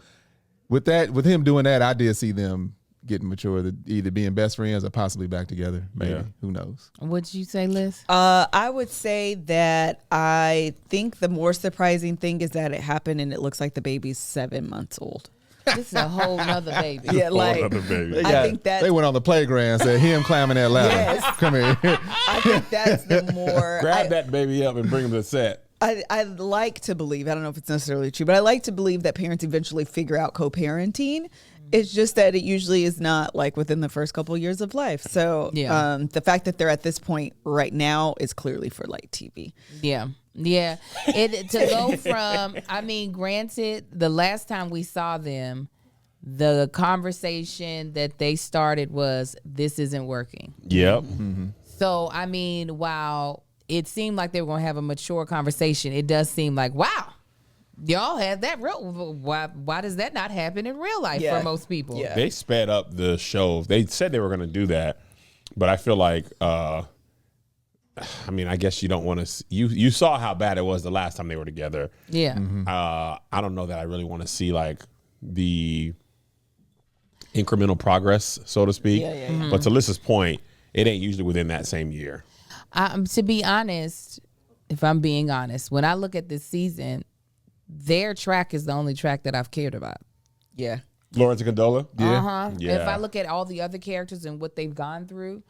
[SPEAKER 2] with him doing that, I did see them getting mature, either being best friends or possibly back together. Maybe. Who knows? What'd
[SPEAKER 1] you say, Liz?
[SPEAKER 3] I would say that I think the more surprising thing is that it happened and it looks like the baby's 7 months old.
[SPEAKER 1] This is a whole nother baby.
[SPEAKER 3] Yeah, like
[SPEAKER 4] Whole nother baby.
[SPEAKER 3] I think that
[SPEAKER 2] they went on the playground and said, him climbing that ladder.
[SPEAKER 3] Yes.
[SPEAKER 2] Come here.
[SPEAKER 3] I think that's the more
[SPEAKER 4] Grab that baby up and bring him to the set.
[SPEAKER 3] I like to believe, I don't know if it's necessarily true, but I like to believe that parents eventually figure out co-parenting. It's just that it usually is not like within the first couple of years of life. So the fact that they're at this point right now is clearly for like TV.
[SPEAKER 1] Yeah. To go from, I mean, granted, the last time we saw them, the conversation that they started was, this isn't working.
[SPEAKER 4] Yep.
[SPEAKER 1] So, I mean, while it seemed like they were going to have a mature conversation, it does seem like, wow, y'all had that real. Why does that not happen in real life for most people?
[SPEAKER 3] Yeah.
[SPEAKER 4] They sped up the shows. They said they were going to do that, but I feel like, I mean, I guess you don't want to. You saw how bad it was the last time they were together.
[SPEAKER 1] Yeah.
[SPEAKER 4] I don't know that I really want to see like the incremental progress, so to speak. But to Lissa's point, it ain't usually within that same year.
[SPEAKER 1] To be honest, if I'm being honest, when I look at this season, their track is the only track that I've cared about.
[SPEAKER 3] Yeah.
[SPEAKER 4] Lawrence and Condola?
[SPEAKER 1] Yeah.
[SPEAKER 4] Yeah.
[SPEAKER 1] If I look at all the other characters and what they've gone through,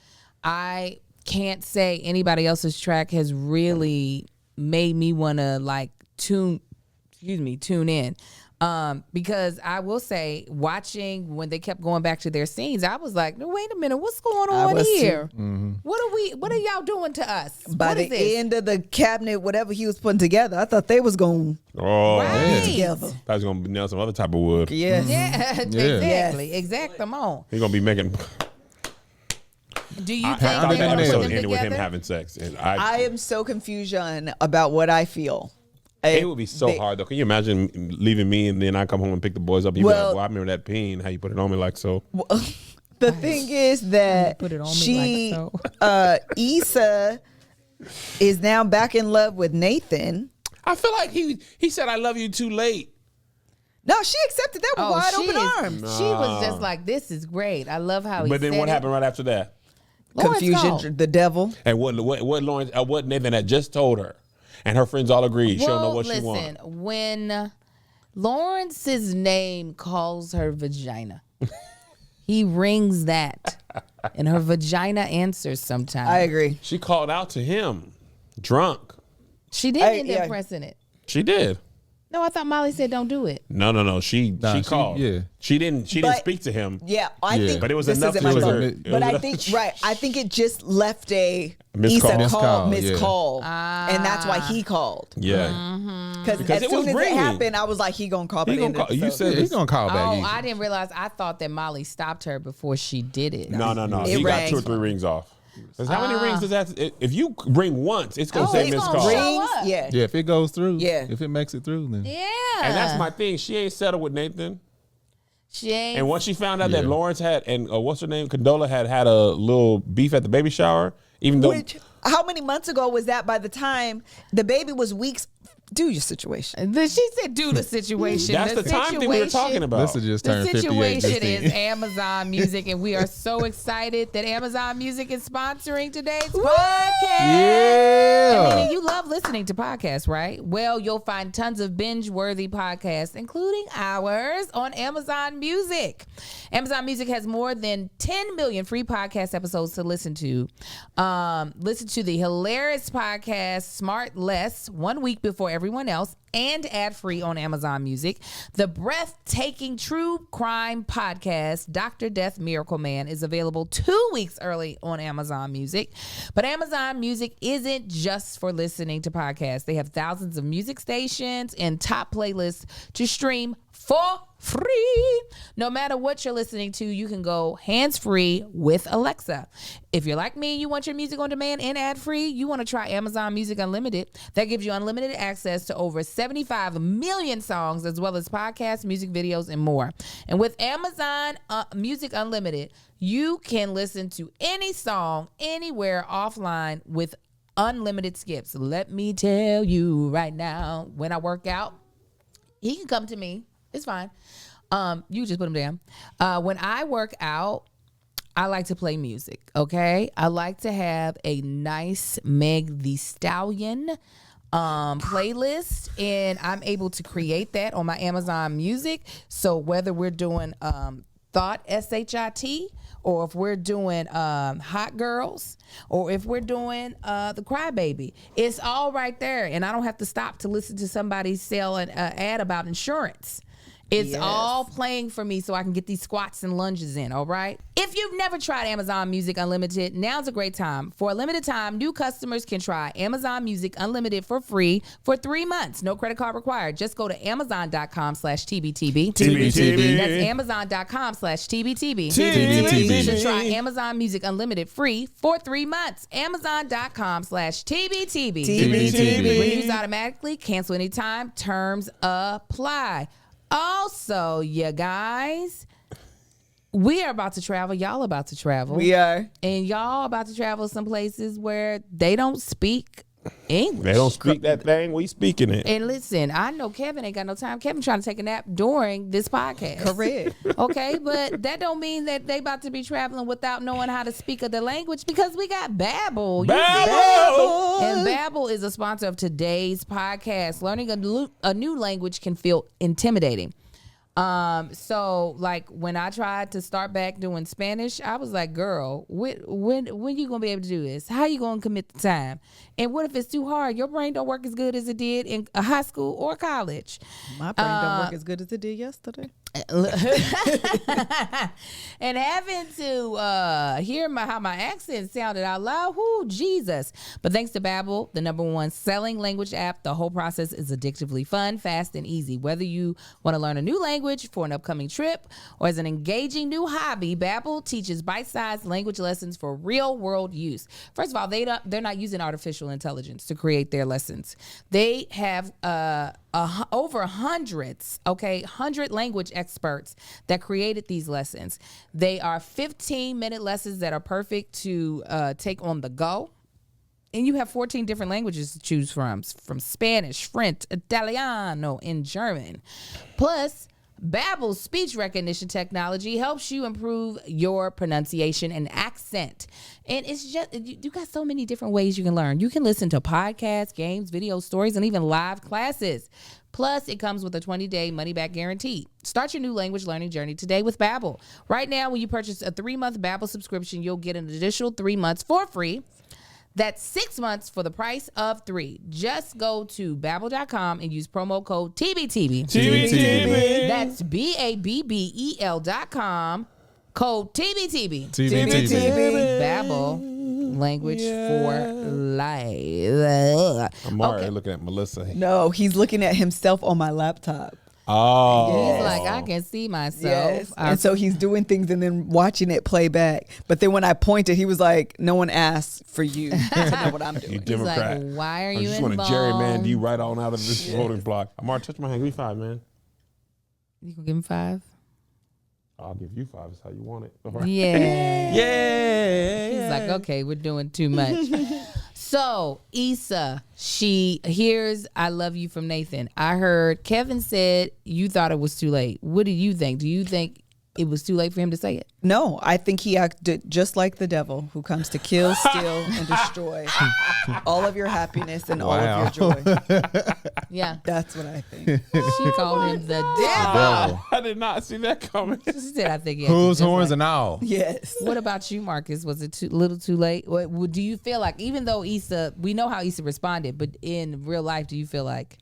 [SPEAKER 1] I can't say anybody else's track has really made me want to like tune in. Because I will say, watching when they kept going back to their scenes, I was like, no, wait a minute, what's going on here? What are y'all doing to us?
[SPEAKER 3] By the end of the cabinet, whatever he was putting together, I thought they was going
[SPEAKER 1] right.
[SPEAKER 3] together.
[SPEAKER 4] I was going to nail some other type of wood.
[SPEAKER 3] Yeah.
[SPEAKER 1] Exactly. Come on.
[SPEAKER 4] He's going to be making...
[SPEAKER 1] Do you think
[SPEAKER 4] I thought
[SPEAKER 1] they're
[SPEAKER 4] that
[SPEAKER 1] going to
[SPEAKER 4] episode
[SPEAKER 1] put them
[SPEAKER 4] ended with him
[SPEAKER 1] together?
[SPEAKER 4] having sex. And
[SPEAKER 3] I am so confusion about what I feel.
[SPEAKER 4] It would be so hard, though. Can you imagine leaving me and then I come home and pick the boys up? You'd be like, well, I remember that peen, how you put it on me like so.
[SPEAKER 3] The thing is that
[SPEAKER 1] Put it on me like so.
[SPEAKER 3] Issa is now back in love with Nathan.
[SPEAKER 4] I feel like he said, I love you too late.
[SPEAKER 3] No, she accepted that with wide open arms.
[SPEAKER 1] She was just like, this is great. I love how he
[SPEAKER 4] But then
[SPEAKER 1] said
[SPEAKER 4] what happened right after that?
[SPEAKER 3] Confusion, the devil.
[SPEAKER 4] And what Lawrence, what Nathan had just told her. And her friends all agreed. She don't know what she wants.
[SPEAKER 1] When Lawrence's name calls her vagina, he rings that, and her vagina answers sometimes.
[SPEAKER 3] I agree.
[SPEAKER 4] She called out to him, drunk.
[SPEAKER 1] She did end up pressing it.
[SPEAKER 4] She did.
[SPEAKER 1] No, I thought Molly said don't do it.
[SPEAKER 4] No. She called. She didn't speak to him.
[SPEAKER 3] Yeah, I think.
[SPEAKER 4] But it was
[SPEAKER 3] this
[SPEAKER 4] enough
[SPEAKER 3] isn't
[SPEAKER 4] to
[SPEAKER 3] my fault.
[SPEAKER 4] her.
[SPEAKER 3] But I think I think it just left a
[SPEAKER 4] Missed call.
[SPEAKER 3] Missed call, and that's why he called.
[SPEAKER 4] Yeah.
[SPEAKER 3] Because as
[SPEAKER 4] it
[SPEAKER 3] soon
[SPEAKER 4] was
[SPEAKER 3] as
[SPEAKER 4] ringing.
[SPEAKER 3] it happened, I was like, he gonna call back.
[SPEAKER 4] You said
[SPEAKER 2] He's gonna call back.
[SPEAKER 1] Oh,
[SPEAKER 2] easy.
[SPEAKER 1] I didn't realize. I thought that Molly stopped her before she did it.
[SPEAKER 4] No.
[SPEAKER 3] It
[SPEAKER 4] He got
[SPEAKER 3] rang.
[SPEAKER 4] 2 or 3 rings off. Because how many rings does that? If you ring once, it's gonna say
[SPEAKER 1] it's
[SPEAKER 4] missed
[SPEAKER 1] gonna
[SPEAKER 4] call.
[SPEAKER 1] ring.
[SPEAKER 3] Rings, yeah.
[SPEAKER 2] Yeah, if it goes through,
[SPEAKER 3] Yeah.
[SPEAKER 2] if it makes it through, then
[SPEAKER 1] Yeah.
[SPEAKER 4] And that's my thing. She ain't settled with Nathan.
[SPEAKER 1] She ain't.
[SPEAKER 4] And once she found out that Lawrence had, and what's her name, Condola had a little beef at the baby shower, even though
[SPEAKER 3] Which how many months ago was that? By the time the baby was weeks, do your situation.
[SPEAKER 1] She said, "Do the situation."
[SPEAKER 4] That's the time thing we were talking about.
[SPEAKER 2] Listen, just
[SPEAKER 1] The
[SPEAKER 2] turned 58.
[SPEAKER 1] situation is Amazon Music, and we are so excited that Amazon Music is sponsoring today's podcast.
[SPEAKER 2] Yeah.
[SPEAKER 1] I mean, you love listening to podcasts, right? Well, you'll find tons of binge-worthy podcasts, including ours, on Amazon Music. Amazon Music has more than 10 million free podcast episodes to listen to. Listen to the hilarious podcast Smart Less 1 week before everyone else, and ad-free on Amazon Music. The breathtaking true crime podcast Dr. Death Miracle Man is available 2 weeks early on Amazon Music. But Amazon Music isn't just for listening to podcasts. They have thousands of music stations and top playlists to stream for free. No matter what you're listening to, you can go hands-free with Alexa. If you're like me and you want your music on demand and ad-free, you want to try Amazon Music Unlimited. That gives you unlimited access to over 75 million songs, as well as podcasts, music videos, and more. And with Amazon Music Unlimited, you can listen to any song anywhere offline with unlimited skips. Let me tell you right now, when I work out, he can come to me. It's fine. You just put them down. When I work out, I like to play music, okay? I like to have a nice Meg Thee Stallion playlist, and I'm able to create that on my Amazon Music. So whether we're doing Thought, S-H-I-T, or if we're doing Hot Girls, or if we're doing The Crybaby, it's all right there, and I don't have to stop to listen to somebody sell an ad about insurance. It's all playing for me so I can get these squats and lunges in, all right? If you've never tried Amazon Music Unlimited, now's a great time. For a limited time, new customers can try Amazon Music Unlimited for free for 3 months. No credit card required. Just go to Amazon.com/TBTB.
[SPEAKER 2] TBTB.
[SPEAKER 1] That's Amazon.com/TBTB.
[SPEAKER 2] TBTB.
[SPEAKER 1] To try Amazon Music Unlimited free for 3 months. Amazon.com/TBTB.
[SPEAKER 2] TBTB.
[SPEAKER 1] Renews automatically. Cancel anytime. Terms apply. Also, you guys, we are about to travel. Y'all about to travel.
[SPEAKER 3] We are.
[SPEAKER 1] And y'all about to travel some places where they don't speak English.
[SPEAKER 4] They don't speak that thing. We speaking it.
[SPEAKER 1] And listen, I know Kevin ain't got no time. Kevin trying to take a nap during this podcast.
[SPEAKER 3] Correct.
[SPEAKER 1] Okay, but that don't mean that they about to be traveling without knowing how to speak the language, because we got Babbel.
[SPEAKER 4] Babbel!
[SPEAKER 1] And Babbel is a sponsor of today's podcast. Learning a new language can feel intimidating. So like when I tried to start back doing Spanish, I was like, girl, when you gonna be able to do this? How you gonna commit the time? And what if it's too hard? Your brain don't work as good as it did in high school or college.
[SPEAKER 3] My brain don't work as good as it did yesterday.
[SPEAKER 1] And having to hear how my accent sounded out loud, whoo, Jesus. But thanks to Babbel, the #1 selling language app, the whole process is addictively fun, fast, and easy. Whether you want to learn a new language for an upcoming trip or as an engaging new hobby, Babbel teaches bite-sized language lessons for real-world use. First of all, they're not using artificial intelligence to create their lessons. They have over hundreds, 100 language experts that created these lessons. They are 15-minute lessons that are perfect to take on the go. And you have 14 different languages to choose from Spanish, French, Italiano, and German. Plus, Babbel's speech recognition technology helps you improve your pronunciation and accent. And it's just, you got so many different ways you can learn. You can listen to podcasts, games, videos, stories, and even live classes. Plus, it comes with a 20-day money-back guarantee. Start your new language learning journey today with Babbel. Right now, when you purchase a 3-month Babbel subscription, you'll get an additional 3 months for free. That's 6 months for the price of 3. Just go to Babbel.com and use promo code TBTB.
[SPEAKER 2] TBTB.
[SPEAKER 1] That's BABBEL.com. Code TBTB.
[SPEAKER 2] TBTB.
[SPEAKER 1] Babbel, language for life.
[SPEAKER 4] I'm already looking at Melissa.
[SPEAKER 3] No, he's looking at himself on my laptop.
[SPEAKER 4] Oh.
[SPEAKER 1] He's like, I can see myself.
[SPEAKER 3] Yes. And so he's doing things and then watching it play back. But then when I pointed, he was like, no one asked for you to know what I'm doing.
[SPEAKER 4] You
[SPEAKER 1] He's
[SPEAKER 4] Democrat.
[SPEAKER 1] like, why are
[SPEAKER 4] I
[SPEAKER 1] you
[SPEAKER 4] just want to
[SPEAKER 1] involved?
[SPEAKER 4] gerrymander you right on out of this voting block. Amar, touch my hand. Give me 5, man.
[SPEAKER 1] You can give him 5?
[SPEAKER 4] I'll give you 5. That's how you want it. All right.
[SPEAKER 1] Yeah.
[SPEAKER 4] Yeah.
[SPEAKER 1] He's like, okay, we're doing too much. So Issa, she hears "I love you" from Nathan. I heard Kevin said you thought it was too late. What do you think? Do you think it was too late for him to say it?
[SPEAKER 3] No, I think he acted just like the devil who comes to kill, steal, and destroy all of your happiness and all of your joy.
[SPEAKER 1] Yeah.
[SPEAKER 3] That's what I think.
[SPEAKER 1] She called him the devil.
[SPEAKER 4] I did not see that coming.
[SPEAKER 1] She said, I think
[SPEAKER 2] Hooves, horns, and all.
[SPEAKER 3] Yes.
[SPEAKER 1] What about you, Marcus? Was it little too late? What do you feel like, even though Issa, we know how Issa responded, but in real life, do you feel like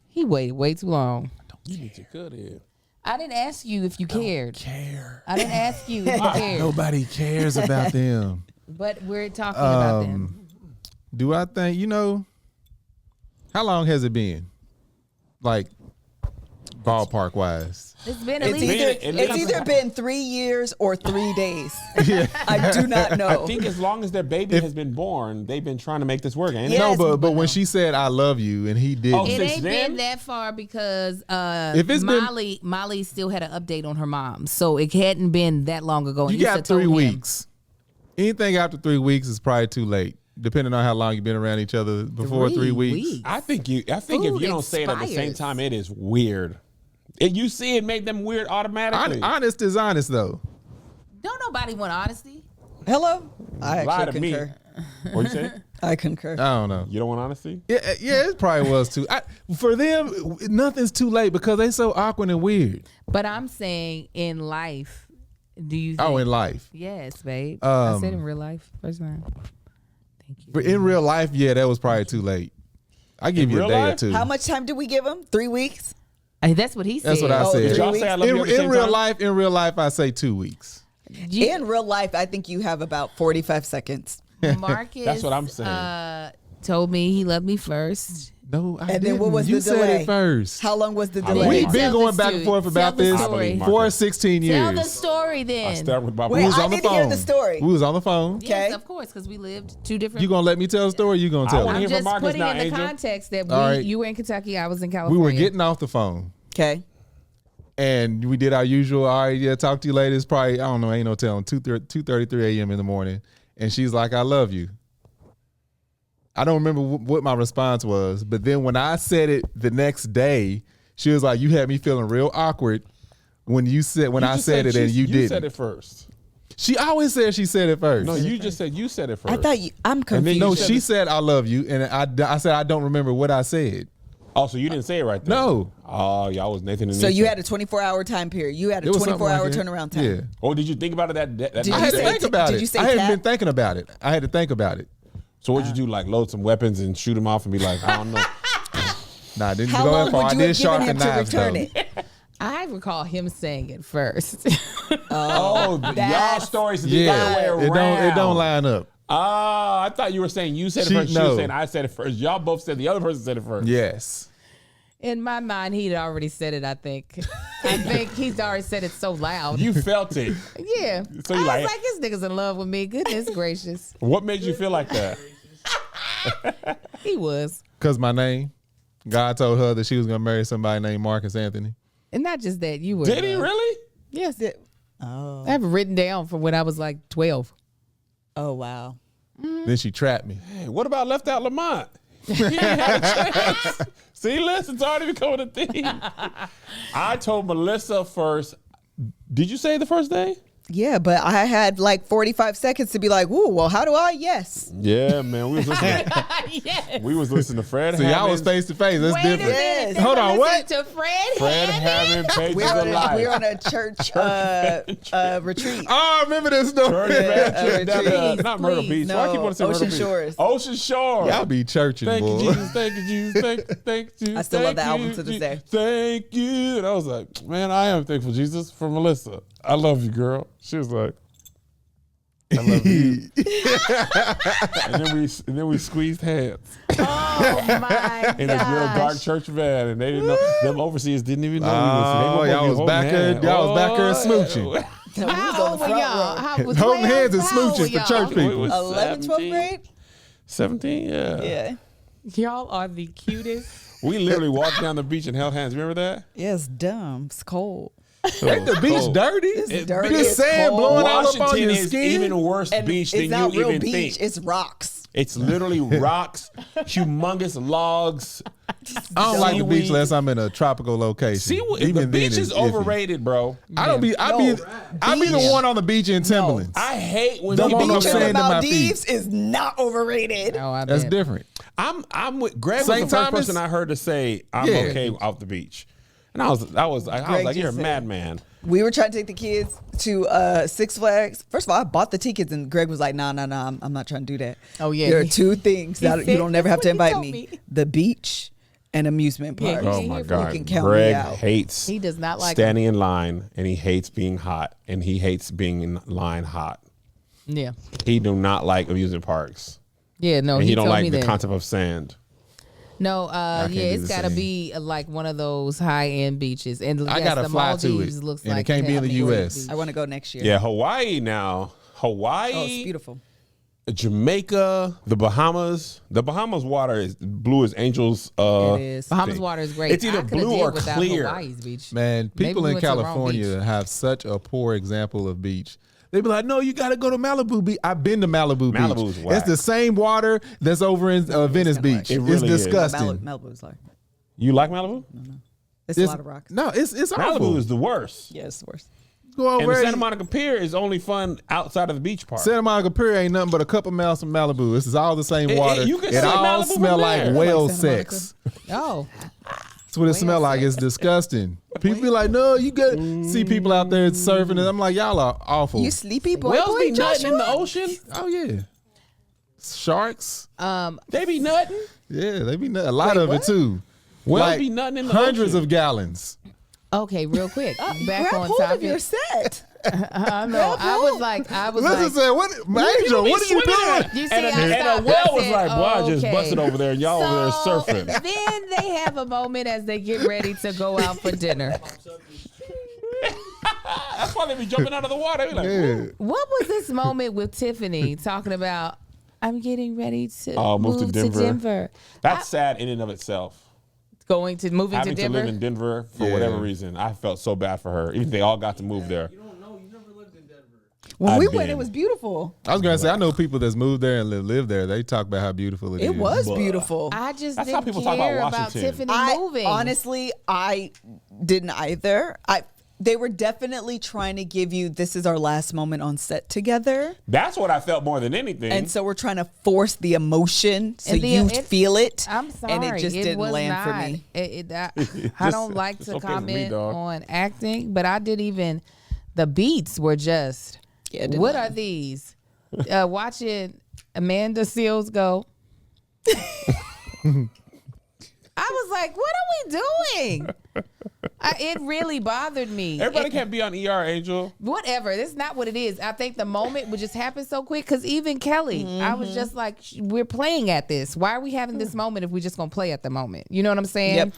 [SPEAKER 1] he waited way too long?
[SPEAKER 4] You need to cut it.
[SPEAKER 1] I didn't ask you if you cared.
[SPEAKER 2] Care.
[SPEAKER 1] I didn't ask you if you cared.
[SPEAKER 2] Nobody cares about them.
[SPEAKER 1] But we're talking about them.
[SPEAKER 2] Do I think, how long has it been? Like, ballpark wise.
[SPEAKER 1] It's been at
[SPEAKER 3] It's
[SPEAKER 1] least.
[SPEAKER 3] either been 3 years or 3 days. I do not know.
[SPEAKER 4] I think as long as their baby has been born, they've been trying to make this work. Ain't it?
[SPEAKER 3] Yes,
[SPEAKER 2] No, but when she said "I love you" and he did,
[SPEAKER 4] Oh,
[SPEAKER 1] It
[SPEAKER 4] since
[SPEAKER 1] ain't
[SPEAKER 4] then?
[SPEAKER 1] been that far because
[SPEAKER 2] If it's been-
[SPEAKER 1] Molly still had an update on her mom, so it hadn't been that long ago.
[SPEAKER 2] you
[SPEAKER 1] And Issa
[SPEAKER 2] got 3
[SPEAKER 1] told him.
[SPEAKER 2] weeks. Anything after 3 weeks is probably too late, depending on how long you've been around each other before 3 weeks.
[SPEAKER 4] I think if
[SPEAKER 1] Food
[SPEAKER 4] you don't say it at the same
[SPEAKER 1] expires.
[SPEAKER 4] time, it is weird. You see it make them weird automatically.
[SPEAKER 2] Honest is honest, though.
[SPEAKER 1] Don't nobody want honesty.
[SPEAKER 3] Hello? I
[SPEAKER 4] Lie
[SPEAKER 3] actually
[SPEAKER 4] to me.
[SPEAKER 3] concur.
[SPEAKER 4] What you say?
[SPEAKER 3] I concur.
[SPEAKER 2] I don't know.
[SPEAKER 4] You don't want honesty?
[SPEAKER 2] Yeah, it probably was too. For them, nothing's too late because they so awkward and weird.
[SPEAKER 1] But I'm saying in life, do you think?
[SPEAKER 2] Oh, in life.
[SPEAKER 1] Yes, babe. I said in real life. First time. Thank you.
[SPEAKER 2] But in real life, yeah, that was probably too late. I give you a
[SPEAKER 4] real
[SPEAKER 2] day or
[SPEAKER 4] life?
[SPEAKER 2] two.
[SPEAKER 3] How much time did we give him? 3 weeks?
[SPEAKER 1] Hey, that's what he said.
[SPEAKER 2] That's what I
[SPEAKER 3] Oh,
[SPEAKER 2] said.
[SPEAKER 4] Did y'all
[SPEAKER 3] Three
[SPEAKER 4] say I
[SPEAKER 3] weeks?
[SPEAKER 4] love you at the same time?
[SPEAKER 2] In real life, I say 2 weeks.
[SPEAKER 3] In real life, I think you have about 45 seconds.
[SPEAKER 1] Marcus.
[SPEAKER 4] That's what I'm saying.
[SPEAKER 1] Told me he loved me first.
[SPEAKER 2] No, I
[SPEAKER 3] And then
[SPEAKER 2] didn't.
[SPEAKER 3] what was
[SPEAKER 2] you
[SPEAKER 3] the
[SPEAKER 2] said
[SPEAKER 3] delay?
[SPEAKER 2] it first.
[SPEAKER 3] How long was the
[SPEAKER 4] I
[SPEAKER 3] delay?
[SPEAKER 2] We've
[SPEAKER 1] Tell
[SPEAKER 2] been
[SPEAKER 1] the
[SPEAKER 2] going back
[SPEAKER 1] story.
[SPEAKER 2] and forth about
[SPEAKER 1] Tell the
[SPEAKER 2] this
[SPEAKER 1] story.
[SPEAKER 2] for 16 years.
[SPEAKER 1] Tell the story
[SPEAKER 4] I
[SPEAKER 1] then.
[SPEAKER 4] start with my
[SPEAKER 3] Wait,
[SPEAKER 2] We was
[SPEAKER 3] I
[SPEAKER 2] on the
[SPEAKER 3] need to hear
[SPEAKER 2] phone.
[SPEAKER 3] the story.
[SPEAKER 2] We was on the phone.
[SPEAKER 1] Yes,
[SPEAKER 3] Okay.
[SPEAKER 1] of course, because we lived two different.
[SPEAKER 2] You gonna let me tell the story? Or you gonna
[SPEAKER 4] I
[SPEAKER 2] tell
[SPEAKER 4] wanna
[SPEAKER 2] me?
[SPEAKER 1] I'm
[SPEAKER 4] hear from
[SPEAKER 1] just
[SPEAKER 4] Marcus
[SPEAKER 1] putting
[SPEAKER 4] now,
[SPEAKER 1] in the
[SPEAKER 4] Angel.
[SPEAKER 1] context that
[SPEAKER 2] All right.
[SPEAKER 1] you were in Kentucky, I was in
[SPEAKER 2] We
[SPEAKER 1] California.
[SPEAKER 2] were getting off the phone
[SPEAKER 3] Okay.
[SPEAKER 2] and we did our usual. All right, yeah, talk to you later. It's probably ain't no telling 2:33 a.m. in the morning, and she's like, "I love you." I don't remember what my response was, but then when I said it the next day, she was like, "You had me feeling real awkward when I said it and you didn't."
[SPEAKER 4] You said it first.
[SPEAKER 2] She always says she said it first.
[SPEAKER 4] No, you just said you said it first.
[SPEAKER 3] I thought I'm
[SPEAKER 4] then
[SPEAKER 3] confused.
[SPEAKER 4] you
[SPEAKER 2] No,
[SPEAKER 4] said
[SPEAKER 2] she
[SPEAKER 4] it-
[SPEAKER 2] said I love you, and I said I don't remember what I said.
[SPEAKER 4] Oh, so you didn't say it right there?
[SPEAKER 2] No.
[SPEAKER 4] Oh, y'all was Nathan and
[SPEAKER 3] So you
[SPEAKER 4] Nisha.
[SPEAKER 3] had a 24-hour time period. You had a
[SPEAKER 2] It was something
[SPEAKER 3] 24-hour
[SPEAKER 2] like that.
[SPEAKER 3] turnaround time.
[SPEAKER 2] Yeah,
[SPEAKER 4] Oh, did you think about it that
[SPEAKER 3] Did
[SPEAKER 4] night?
[SPEAKER 3] you
[SPEAKER 2] I had to
[SPEAKER 3] say
[SPEAKER 2] think
[SPEAKER 3] t-
[SPEAKER 2] about
[SPEAKER 3] did
[SPEAKER 2] it.
[SPEAKER 3] you say
[SPEAKER 2] I hadn't
[SPEAKER 3] cat?
[SPEAKER 2] been thinking about it. I had to think about it.
[SPEAKER 4] So what'd you do? Like load some weapons and shoot them off and be like, I don't know.
[SPEAKER 2] Nah, I didn't
[SPEAKER 3] How
[SPEAKER 2] go
[SPEAKER 3] long
[SPEAKER 2] that far.
[SPEAKER 3] would
[SPEAKER 2] I
[SPEAKER 3] you
[SPEAKER 2] did
[SPEAKER 3] have given
[SPEAKER 2] sharpen
[SPEAKER 3] him to
[SPEAKER 2] knives
[SPEAKER 3] return
[SPEAKER 2] though.
[SPEAKER 3] it?
[SPEAKER 1] I recall him saying it first.
[SPEAKER 4] Oh, y'all
[SPEAKER 3] that's-
[SPEAKER 4] stories the
[SPEAKER 2] Yeah,
[SPEAKER 4] other way around.
[SPEAKER 2] it don't line up.
[SPEAKER 4] Ah, I thought you were saying you said it first. She
[SPEAKER 2] no.
[SPEAKER 4] was saying I said it first. Y'all both said the other person said it first.
[SPEAKER 2] Yes.
[SPEAKER 1] In my mind, he'd already said it, I think. I think he's already said it so loud.
[SPEAKER 4] You felt it.
[SPEAKER 1] Yeah.
[SPEAKER 4] So
[SPEAKER 1] I
[SPEAKER 4] you
[SPEAKER 1] was
[SPEAKER 4] like-
[SPEAKER 1] like, this nigga's in love with me. Goodness gracious.
[SPEAKER 4] What made you feel like that?
[SPEAKER 1] He was.
[SPEAKER 2] Because my name, God told her that she was going to marry somebody named Marcus Anthony.
[SPEAKER 1] And not just that, you were.
[SPEAKER 4] Did he really?
[SPEAKER 1] Yes.
[SPEAKER 3] Oh.
[SPEAKER 1] I have it written down from when I was like 12.
[SPEAKER 3] Oh, wow.
[SPEAKER 2] Then she trapped me.
[SPEAKER 4] Hey, what about left out Lamont? He ain't had a chance. See, listen, it's already becoming a thing. I told Melissa first. Did you say the first day?
[SPEAKER 3] Yeah, but I had like 45 seconds to be like, ooh, well, how do I? Yes.
[SPEAKER 4] Yeah, man. We was listening.
[SPEAKER 1] Yes.
[SPEAKER 4] We was listening to Fred.
[SPEAKER 2] So y'all
[SPEAKER 4] Hammond,
[SPEAKER 2] was face to face. That's
[SPEAKER 1] Wait
[SPEAKER 2] different.
[SPEAKER 1] a minute.
[SPEAKER 3] Yes.
[SPEAKER 1] They
[SPEAKER 2] Hold
[SPEAKER 1] were
[SPEAKER 2] on, what?
[SPEAKER 1] listening to Fred
[SPEAKER 4] Fred
[SPEAKER 1] Hammond?
[SPEAKER 4] Hammond, Pages
[SPEAKER 3] We're
[SPEAKER 4] of Life.
[SPEAKER 3] on a church retreat.
[SPEAKER 2] Oh, I remember this story.
[SPEAKER 4] Church Baptist, down there,
[SPEAKER 1] Please,
[SPEAKER 4] not Myrtle
[SPEAKER 1] please.
[SPEAKER 4] Beach. Why I keep
[SPEAKER 3] No,
[SPEAKER 4] wanting to say Myrtle
[SPEAKER 3] Ocean
[SPEAKER 4] Beach?
[SPEAKER 3] Shores.
[SPEAKER 4] Ocean Shores.
[SPEAKER 2] Y'all be churching,
[SPEAKER 4] Thank
[SPEAKER 2] boy.
[SPEAKER 4] you, Jesus. Thank you, Jesus. Thank you.
[SPEAKER 3] I still love
[SPEAKER 4] thank
[SPEAKER 3] the album
[SPEAKER 4] you,
[SPEAKER 3] to this day.
[SPEAKER 4] Thank you. And I was like, man, I am thankful, Jesus, for Melissa. I love you, girl. She was like, I love you. and then we squeezed hands
[SPEAKER 1] Oh, my
[SPEAKER 4] in this little dark
[SPEAKER 1] gosh.
[SPEAKER 4] church van, and they didn't know. Them overseers didn't even know
[SPEAKER 2] Oh,
[SPEAKER 4] we was.
[SPEAKER 2] y'all was back there. Y'all was back there smooching.
[SPEAKER 3] No, we was on
[SPEAKER 1] How
[SPEAKER 3] the
[SPEAKER 1] old were
[SPEAKER 3] front
[SPEAKER 1] y'all?
[SPEAKER 3] row.
[SPEAKER 1] How was
[SPEAKER 2] Holding
[SPEAKER 1] 12?
[SPEAKER 2] hands and
[SPEAKER 1] How old
[SPEAKER 2] smooching
[SPEAKER 1] were
[SPEAKER 2] for
[SPEAKER 1] y'all?
[SPEAKER 2] church people.
[SPEAKER 4] was
[SPEAKER 3] 11th, 12th grade?
[SPEAKER 4] 17, yeah.
[SPEAKER 3] Yeah.
[SPEAKER 1] Y'all are the cutest.
[SPEAKER 4] We literally walked down the beach and held hands. Remember that?
[SPEAKER 3] Yeah, it's dumb. It's cold.
[SPEAKER 2] Ain't the beach dirty?
[SPEAKER 3] It's dirty.
[SPEAKER 2] Just
[SPEAKER 3] It's
[SPEAKER 2] sand
[SPEAKER 3] cold.
[SPEAKER 2] blowing all up on
[SPEAKER 4] Washington
[SPEAKER 2] your
[SPEAKER 4] is
[SPEAKER 2] skin.
[SPEAKER 4] even worse
[SPEAKER 3] And
[SPEAKER 4] beach
[SPEAKER 3] it's
[SPEAKER 4] than
[SPEAKER 3] not
[SPEAKER 4] you
[SPEAKER 3] real
[SPEAKER 4] even
[SPEAKER 3] beach.
[SPEAKER 4] think.
[SPEAKER 3] It's rocks.
[SPEAKER 4] It's literally rocks, humongous logs.
[SPEAKER 2] I don't like the beach
[SPEAKER 4] seaweed.
[SPEAKER 2] unless I'm in a tropical location.
[SPEAKER 4] See, the
[SPEAKER 2] Even then
[SPEAKER 4] beach
[SPEAKER 2] it's
[SPEAKER 4] is
[SPEAKER 2] iffy.
[SPEAKER 4] overrated, bro.
[SPEAKER 2] I be the one on the beach in Timberlands.
[SPEAKER 4] I hate when
[SPEAKER 2] Don't want no
[SPEAKER 3] Beach in
[SPEAKER 2] sand
[SPEAKER 3] the
[SPEAKER 2] in my feet.
[SPEAKER 3] Maldives is not overrated.
[SPEAKER 1] Oh, I
[SPEAKER 2] That's
[SPEAKER 1] bet.
[SPEAKER 2] different.
[SPEAKER 4] I'm with Greg. Was
[SPEAKER 2] St.
[SPEAKER 4] the first
[SPEAKER 2] Thomas?
[SPEAKER 4] person I heard to say I'm
[SPEAKER 2] Yeah.
[SPEAKER 4] okay off the beach, and I was
[SPEAKER 3] Greg
[SPEAKER 4] like, you're a
[SPEAKER 3] just said-
[SPEAKER 4] madman.
[SPEAKER 3] We were trying to take the kids to Six Flags. First of all, I bought the tickets, and Greg was like, "Nah, I'm not trying to do that."
[SPEAKER 1] Oh, yeah.
[SPEAKER 3] There are two things
[SPEAKER 1] He
[SPEAKER 3] that you
[SPEAKER 1] said-
[SPEAKER 3] don't never have to
[SPEAKER 1] that's what
[SPEAKER 3] invite
[SPEAKER 1] he
[SPEAKER 3] me:
[SPEAKER 1] told me.
[SPEAKER 3] the beach and amusement
[SPEAKER 1] Yeah,
[SPEAKER 3] parks.
[SPEAKER 1] he
[SPEAKER 4] Oh
[SPEAKER 1] ain't
[SPEAKER 4] my
[SPEAKER 1] here for
[SPEAKER 4] God,
[SPEAKER 3] You can count me
[SPEAKER 4] Greg
[SPEAKER 3] out.
[SPEAKER 4] hates.
[SPEAKER 1] He does not like
[SPEAKER 4] standing in line, and he hates being hot, and he hates being in line hot.
[SPEAKER 1] Yeah.
[SPEAKER 4] He do not like amusement parks,
[SPEAKER 1] Yeah, no,
[SPEAKER 4] and
[SPEAKER 1] he
[SPEAKER 4] he don't
[SPEAKER 1] told
[SPEAKER 4] like
[SPEAKER 1] me
[SPEAKER 4] the
[SPEAKER 1] that.
[SPEAKER 4] concept of sand.
[SPEAKER 1] No,
[SPEAKER 2] can't
[SPEAKER 1] yeah,
[SPEAKER 2] do
[SPEAKER 1] it's
[SPEAKER 2] the
[SPEAKER 1] got to
[SPEAKER 2] same.
[SPEAKER 1] be like one of those high end beaches. And
[SPEAKER 2] I
[SPEAKER 1] yes,
[SPEAKER 2] gotta
[SPEAKER 1] the
[SPEAKER 2] fly to
[SPEAKER 1] Maldives
[SPEAKER 2] it,
[SPEAKER 1] looks
[SPEAKER 2] and it
[SPEAKER 1] like
[SPEAKER 2] can't be in the
[SPEAKER 1] having a great
[SPEAKER 2] US.
[SPEAKER 1] beach.
[SPEAKER 3] I want to go next year.
[SPEAKER 4] Yeah, Hawaii now. Hawaii,
[SPEAKER 3] Oh, it's beautiful.
[SPEAKER 4] Jamaica, the Bahamas. The Bahamas water is blue as angels.
[SPEAKER 3] It is.
[SPEAKER 1] Bahamas
[SPEAKER 4] thing.
[SPEAKER 1] water is great.
[SPEAKER 4] It's either
[SPEAKER 1] I coulda
[SPEAKER 4] blue
[SPEAKER 1] did
[SPEAKER 4] or
[SPEAKER 1] without
[SPEAKER 4] clear.
[SPEAKER 1] Hawaii's beach.
[SPEAKER 2] Man,
[SPEAKER 1] Maybe
[SPEAKER 2] people
[SPEAKER 1] we
[SPEAKER 2] in
[SPEAKER 1] went to the wrong
[SPEAKER 2] California
[SPEAKER 1] beach.
[SPEAKER 2] have such a poor example of beach. They be like, no, you got to go to Malibu Beach. I've been to Malibu
[SPEAKER 4] Malibu's
[SPEAKER 2] Beach.
[SPEAKER 4] whack.
[SPEAKER 2] It's the same water that's over in Venice
[SPEAKER 3] kinda
[SPEAKER 2] Beach.
[SPEAKER 3] whack.
[SPEAKER 4] It really
[SPEAKER 2] it's
[SPEAKER 4] is.
[SPEAKER 2] disgusting.
[SPEAKER 3] Malibu's like
[SPEAKER 4] You like Malibu?
[SPEAKER 3] it's a lot of rocks.
[SPEAKER 2] No, it's awful.
[SPEAKER 4] Malibu is the worst.
[SPEAKER 3] Yeah, it's the worst.
[SPEAKER 2] Go
[SPEAKER 4] And
[SPEAKER 2] over
[SPEAKER 4] the
[SPEAKER 2] there.
[SPEAKER 4] Santa Monica Pier is only fun outside of the beach part.
[SPEAKER 2] Santa Monica Pier ain't nothing but a couple miles from Malibu. This is all the same water.
[SPEAKER 4] you can
[SPEAKER 2] it
[SPEAKER 4] see
[SPEAKER 2] all
[SPEAKER 4] Malibu from
[SPEAKER 2] smell like
[SPEAKER 4] there.
[SPEAKER 2] whale
[SPEAKER 3] Like Santa Monica.
[SPEAKER 2] sex.
[SPEAKER 1] Oh,
[SPEAKER 2] That's what it smell like. It's disgusting. People be like, no, you got see people out there surfing, and I'm like, y'all are awful.
[SPEAKER 3] You sleepy boy?
[SPEAKER 4] Whales
[SPEAKER 3] boy,
[SPEAKER 4] be nutting
[SPEAKER 3] Joshua?
[SPEAKER 4] in the ocean.
[SPEAKER 2] Oh yeah, sharks.
[SPEAKER 4] They be nutting.
[SPEAKER 2] Yeah, they be a lot of
[SPEAKER 3] what?
[SPEAKER 2] it too.
[SPEAKER 4] Whales be nutting in the
[SPEAKER 2] hundreds
[SPEAKER 4] ocean.
[SPEAKER 2] of gallons.
[SPEAKER 1] okay, real quick. Back
[SPEAKER 3] Grab
[SPEAKER 1] on
[SPEAKER 3] hold
[SPEAKER 1] topic.
[SPEAKER 3] of your set.
[SPEAKER 1] No, I was like,
[SPEAKER 2] Listen, say, what, Angel? What are you doing?
[SPEAKER 1] You see,
[SPEAKER 4] And
[SPEAKER 1] I
[SPEAKER 4] a
[SPEAKER 1] stopped.
[SPEAKER 4] whale
[SPEAKER 1] I
[SPEAKER 4] was
[SPEAKER 1] said,
[SPEAKER 4] like, boy, I just
[SPEAKER 1] okay.
[SPEAKER 4] busted over there, and y'all over there surfing.
[SPEAKER 1] Then they have a moment as they get ready to go out for dinner.
[SPEAKER 4] That's why they be jumping out of the water. They be like,
[SPEAKER 2] Yeah.
[SPEAKER 1] What was this moment with Tiffany talking about? I'm getting ready to
[SPEAKER 4] move to Denver.
[SPEAKER 1] Denver.
[SPEAKER 4] that's sad in and of itself.
[SPEAKER 1] Moving
[SPEAKER 4] Having
[SPEAKER 1] to
[SPEAKER 4] to
[SPEAKER 1] Denver.
[SPEAKER 4] live in Denver for
[SPEAKER 2] Yeah.
[SPEAKER 4] whatever reason, I felt so bad for her. Even they all got to move there.
[SPEAKER 5] You don't know. You never lived in Denver.
[SPEAKER 3] When
[SPEAKER 4] I've
[SPEAKER 3] we went,
[SPEAKER 4] been.
[SPEAKER 3] it was beautiful.
[SPEAKER 2] I was gonna say I know people that's moved there and live there. They talk about how beautiful it is.
[SPEAKER 3] It was
[SPEAKER 4] But-
[SPEAKER 3] beautiful.
[SPEAKER 1] I just
[SPEAKER 4] That's how
[SPEAKER 1] didn't
[SPEAKER 4] people talk about
[SPEAKER 1] care about
[SPEAKER 4] Washington.
[SPEAKER 1] Tiffany moving.
[SPEAKER 3] Honestly, I didn't either. They were definitely trying to give you this is our last moment on set together.
[SPEAKER 4] That's what I felt more than anything.
[SPEAKER 3] And so we're trying to force the emotion so
[SPEAKER 1] And the-
[SPEAKER 3] you
[SPEAKER 1] it-
[SPEAKER 3] feel it.
[SPEAKER 1] I'm sorry,
[SPEAKER 3] And it just didn't
[SPEAKER 1] was
[SPEAKER 3] land
[SPEAKER 1] not.
[SPEAKER 3] for me.
[SPEAKER 1] I don't like
[SPEAKER 4] it's
[SPEAKER 1] to
[SPEAKER 4] okay for me,
[SPEAKER 1] comment
[SPEAKER 4] dog.
[SPEAKER 1] on acting, but I did even. The beats were just.
[SPEAKER 3] Yeah, it didn't
[SPEAKER 1] what
[SPEAKER 3] land.
[SPEAKER 1] are these? Watching Amanda Seals go. I was like, what are we doing? It really bothered me.
[SPEAKER 4] everybody
[SPEAKER 1] It-
[SPEAKER 4] can't be on ER, Angel.
[SPEAKER 1] Whatever. That's not what it is. I think the moment would just happen so quick. Because even Kelly, I was just like, we're playing at this. Why are we having this moment if we're just going to play at the moment? You know what I'm saying?
[SPEAKER 3] Yep.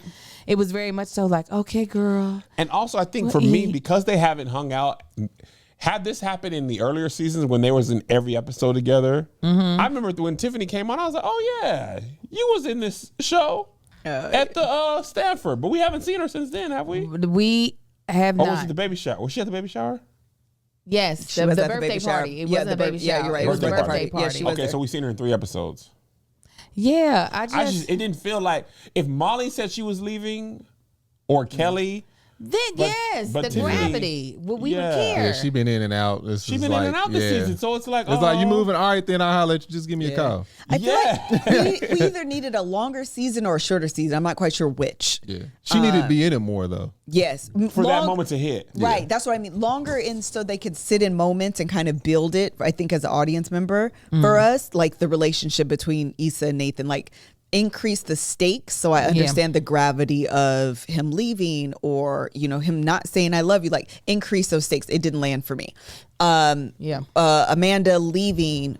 [SPEAKER 1] It was very much so like, okay, girl.
[SPEAKER 4] And also, I think for me, because they haven't hung out, had this happened in the earlier seasons when they was in every episode together, I remember when Tiffany came on, I was like, oh yeah, you was in this show at the Stanford, but we haven't seen her since then, have we?
[SPEAKER 1] We have
[SPEAKER 4] Or
[SPEAKER 1] not.
[SPEAKER 4] was it the baby shower? Was she at the baby shower?
[SPEAKER 1] Yes,
[SPEAKER 3] She
[SPEAKER 1] the
[SPEAKER 3] was at the
[SPEAKER 1] birthday
[SPEAKER 3] baby shower.
[SPEAKER 1] party. It
[SPEAKER 3] Yeah,
[SPEAKER 1] wasn't
[SPEAKER 3] the
[SPEAKER 1] a baby
[SPEAKER 3] bir- yeah,
[SPEAKER 1] shower.
[SPEAKER 3] you're right.
[SPEAKER 1] It was the
[SPEAKER 4] Birthday
[SPEAKER 1] birthday
[SPEAKER 4] party.
[SPEAKER 1] party.
[SPEAKER 3] Yeah, she was
[SPEAKER 4] Okay,
[SPEAKER 3] there.
[SPEAKER 4] so we seen her in 3 episodes.
[SPEAKER 1] Yeah,
[SPEAKER 4] It didn't feel like if Molly said she was leaving or Kelly.
[SPEAKER 1] Then yes,
[SPEAKER 4] but
[SPEAKER 1] the
[SPEAKER 4] Tiffany-
[SPEAKER 1] gravity. Well, we
[SPEAKER 4] Yeah.
[SPEAKER 1] would care.
[SPEAKER 2] Yeah, she been in and out.
[SPEAKER 4] She's been in and out this season, so it's like,
[SPEAKER 2] it's like you
[SPEAKER 4] oh.
[SPEAKER 2] moving. All right, then I'll holler at you. Just give me a call.
[SPEAKER 3] I feel
[SPEAKER 4] Yeah.
[SPEAKER 3] like we either needed a longer season or a shorter season. I'm not quite sure which.
[SPEAKER 2] Yeah, she needed to be in it more though.
[SPEAKER 3] Yes.
[SPEAKER 4] For that moment to hit.
[SPEAKER 3] Right. That's what I mean. Longer in so they could sit in moments and kind of build it, I think, as an audience member for us, like the relationship between Issa and Nathan, like increase the stakes so I understand the gravity of him leaving or, you know, him not saying I love you, like increase those stakes. It didn't land for me. Amanda leaving.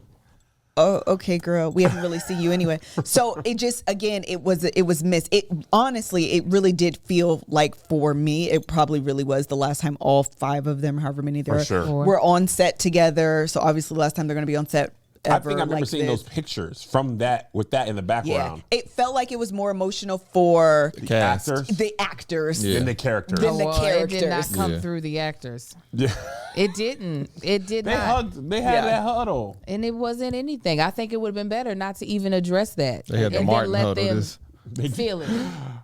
[SPEAKER 3] Oh, okay, girl. We haven't really seen you anyway. So it just, again, it was missed. It honestly, it really did feel like for me, it probably really was the last time all 5 of them, however many there
[SPEAKER 4] For
[SPEAKER 3] are,
[SPEAKER 4] sure.
[SPEAKER 3] were on set together. So obviously, the last time they're going to be on set ever.
[SPEAKER 4] I think I remember
[SPEAKER 3] like
[SPEAKER 4] seeing
[SPEAKER 3] this.
[SPEAKER 4] those pictures from that with that in the
[SPEAKER 3] Yeah,
[SPEAKER 4] background.
[SPEAKER 3] it felt like it was more emotional for
[SPEAKER 2] Cast.
[SPEAKER 4] Actors
[SPEAKER 3] the actors.
[SPEAKER 2] Yeah.
[SPEAKER 4] and the characters.
[SPEAKER 3] Then the
[SPEAKER 1] It did not
[SPEAKER 3] characters.
[SPEAKER 1] come
[SPEAKER 2] Yeah.
[SPEAKER 1] through the actors.
[SPEAKER 4] Yeah.
[SPEAKER 1] It didn't. It did
[SPEAKER 4] They
[SPEAKER 1] not.
[SPEAKER 4] hugged. They had that huddle.
[SPEAKER 1] And it wasn't anything. I think it would have been better not to even address that.
[SPEAKER 2] They had the
[SPEAKER 1] and
[SPEAKER 2] Martin
[SPEAKER 1] then let
[SPEAKER 2] huddle.
[SPEAKER 1] them
[SPEAKER 2] This.
[SPEAKER 1] feel it.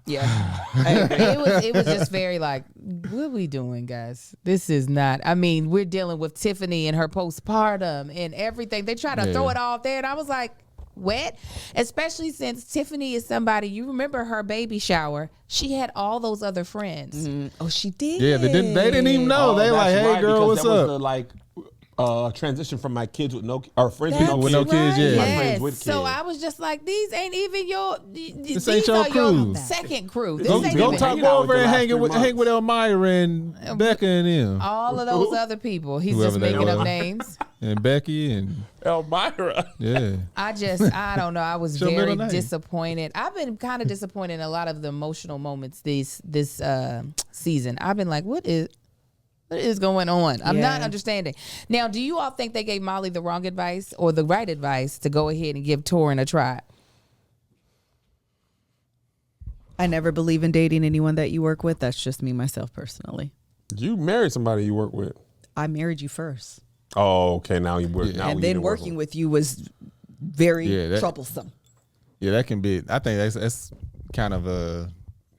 [SPEAKER 3] Yeah.
[SPEAKER 1] It was just very like, what are we doing, guys? This is not. I mean, we're dealing with Tiffany and her postpartum and everything. They try to throw it all there, and I was like, what? Especially since Tiffany is somebody, you remember her baby shower. She had all those other friends.
[SPEAKER 3] Oh, she did.
[SPEAKER 2] Yeah, they didn't even know. They like,
[SPEAKER 4] that's
[SPEAKER 2] hey
[SPEAKER 4] right,
[SPEAKER 2] girl,
[SPEAKER 4] because
[SPEAKER 2] what's
[SPEAKER 4] that was
[SPEAKER 2] up?
[SPEAKER 4] the, like transition from my kids with no or friends
[SPEAKER 2] People with no kids, yeah.
[SPEAKER 4] My
[SPEAKER 1] Yes.
[SPEAKER 4] friends with
[SPEAKER 1] So
[SPEAKER 4] kids.
[SPEAKER 1] I was just like, these ain't even your. These
[SPEAKER 2] ain't your
[SPEAKER 1] are
[SPEAKER 2] crew.
[SPEAKER 1] your second crew. This
[SPEAKER 2] Go,
[SPEAKER 1] ain't
[SPEAKER 2] go
[SPEAKER 1] even
[SPEAKER 2] talk
[SPEAKER 4] hanging out
[SPEAKER 2] over
[SPEAKER 4] with
[SPEAKER 2] and
[SPEAKER 4] the last
[SPEAKER 2] hang
[SPEAKER 4] 3
[SPEAKER 2] with Elmira and Becca and them.
[SPEAKER 1] all of those other people. He's
[SPEAKER 2] Whoever
[SPEAKER 1] just
[SPEAKER 2] they
[SPEAKER 1] making up
[SPEAKER 2] were.
[SPEAKER 1] names.
[SPEAKER 2] And Becky and
[SPEAKER 4] Elmira.
[SPEAKER 2] yeah.
[SPEAKER 1] I don't know. I was
[SPEAKER 2] Your
[SPEAKER 1] very
[SPEAKER 2] middle name.
[SPEAKER 1] disappointed. I've been kind of disappointed in a lot of the emotional moments this season. I've been like, what is going on? I'm not understanding. Now, do you all think they gave Molly the wrong advice or the right advice to go ahead and give Torrin a try?
[SPEAKER 3] I never believe in dating anyone that you work with. That's just me, myself, personally.
[SPEAKER 4] You married somebody you work with.
[SPEAKER 3] I married you first.
[SPEAKER 4] Oh, okay. Now you work. Now
[SPEAKER 3] And
[SPEAKER 4] we
[SPEAKER 3] then
[SPEAKER 4] need to work
[SPEAKER 3] working with you was very troublesome.
[SPEAKER 2] Yeah, that can be. I think that's kind of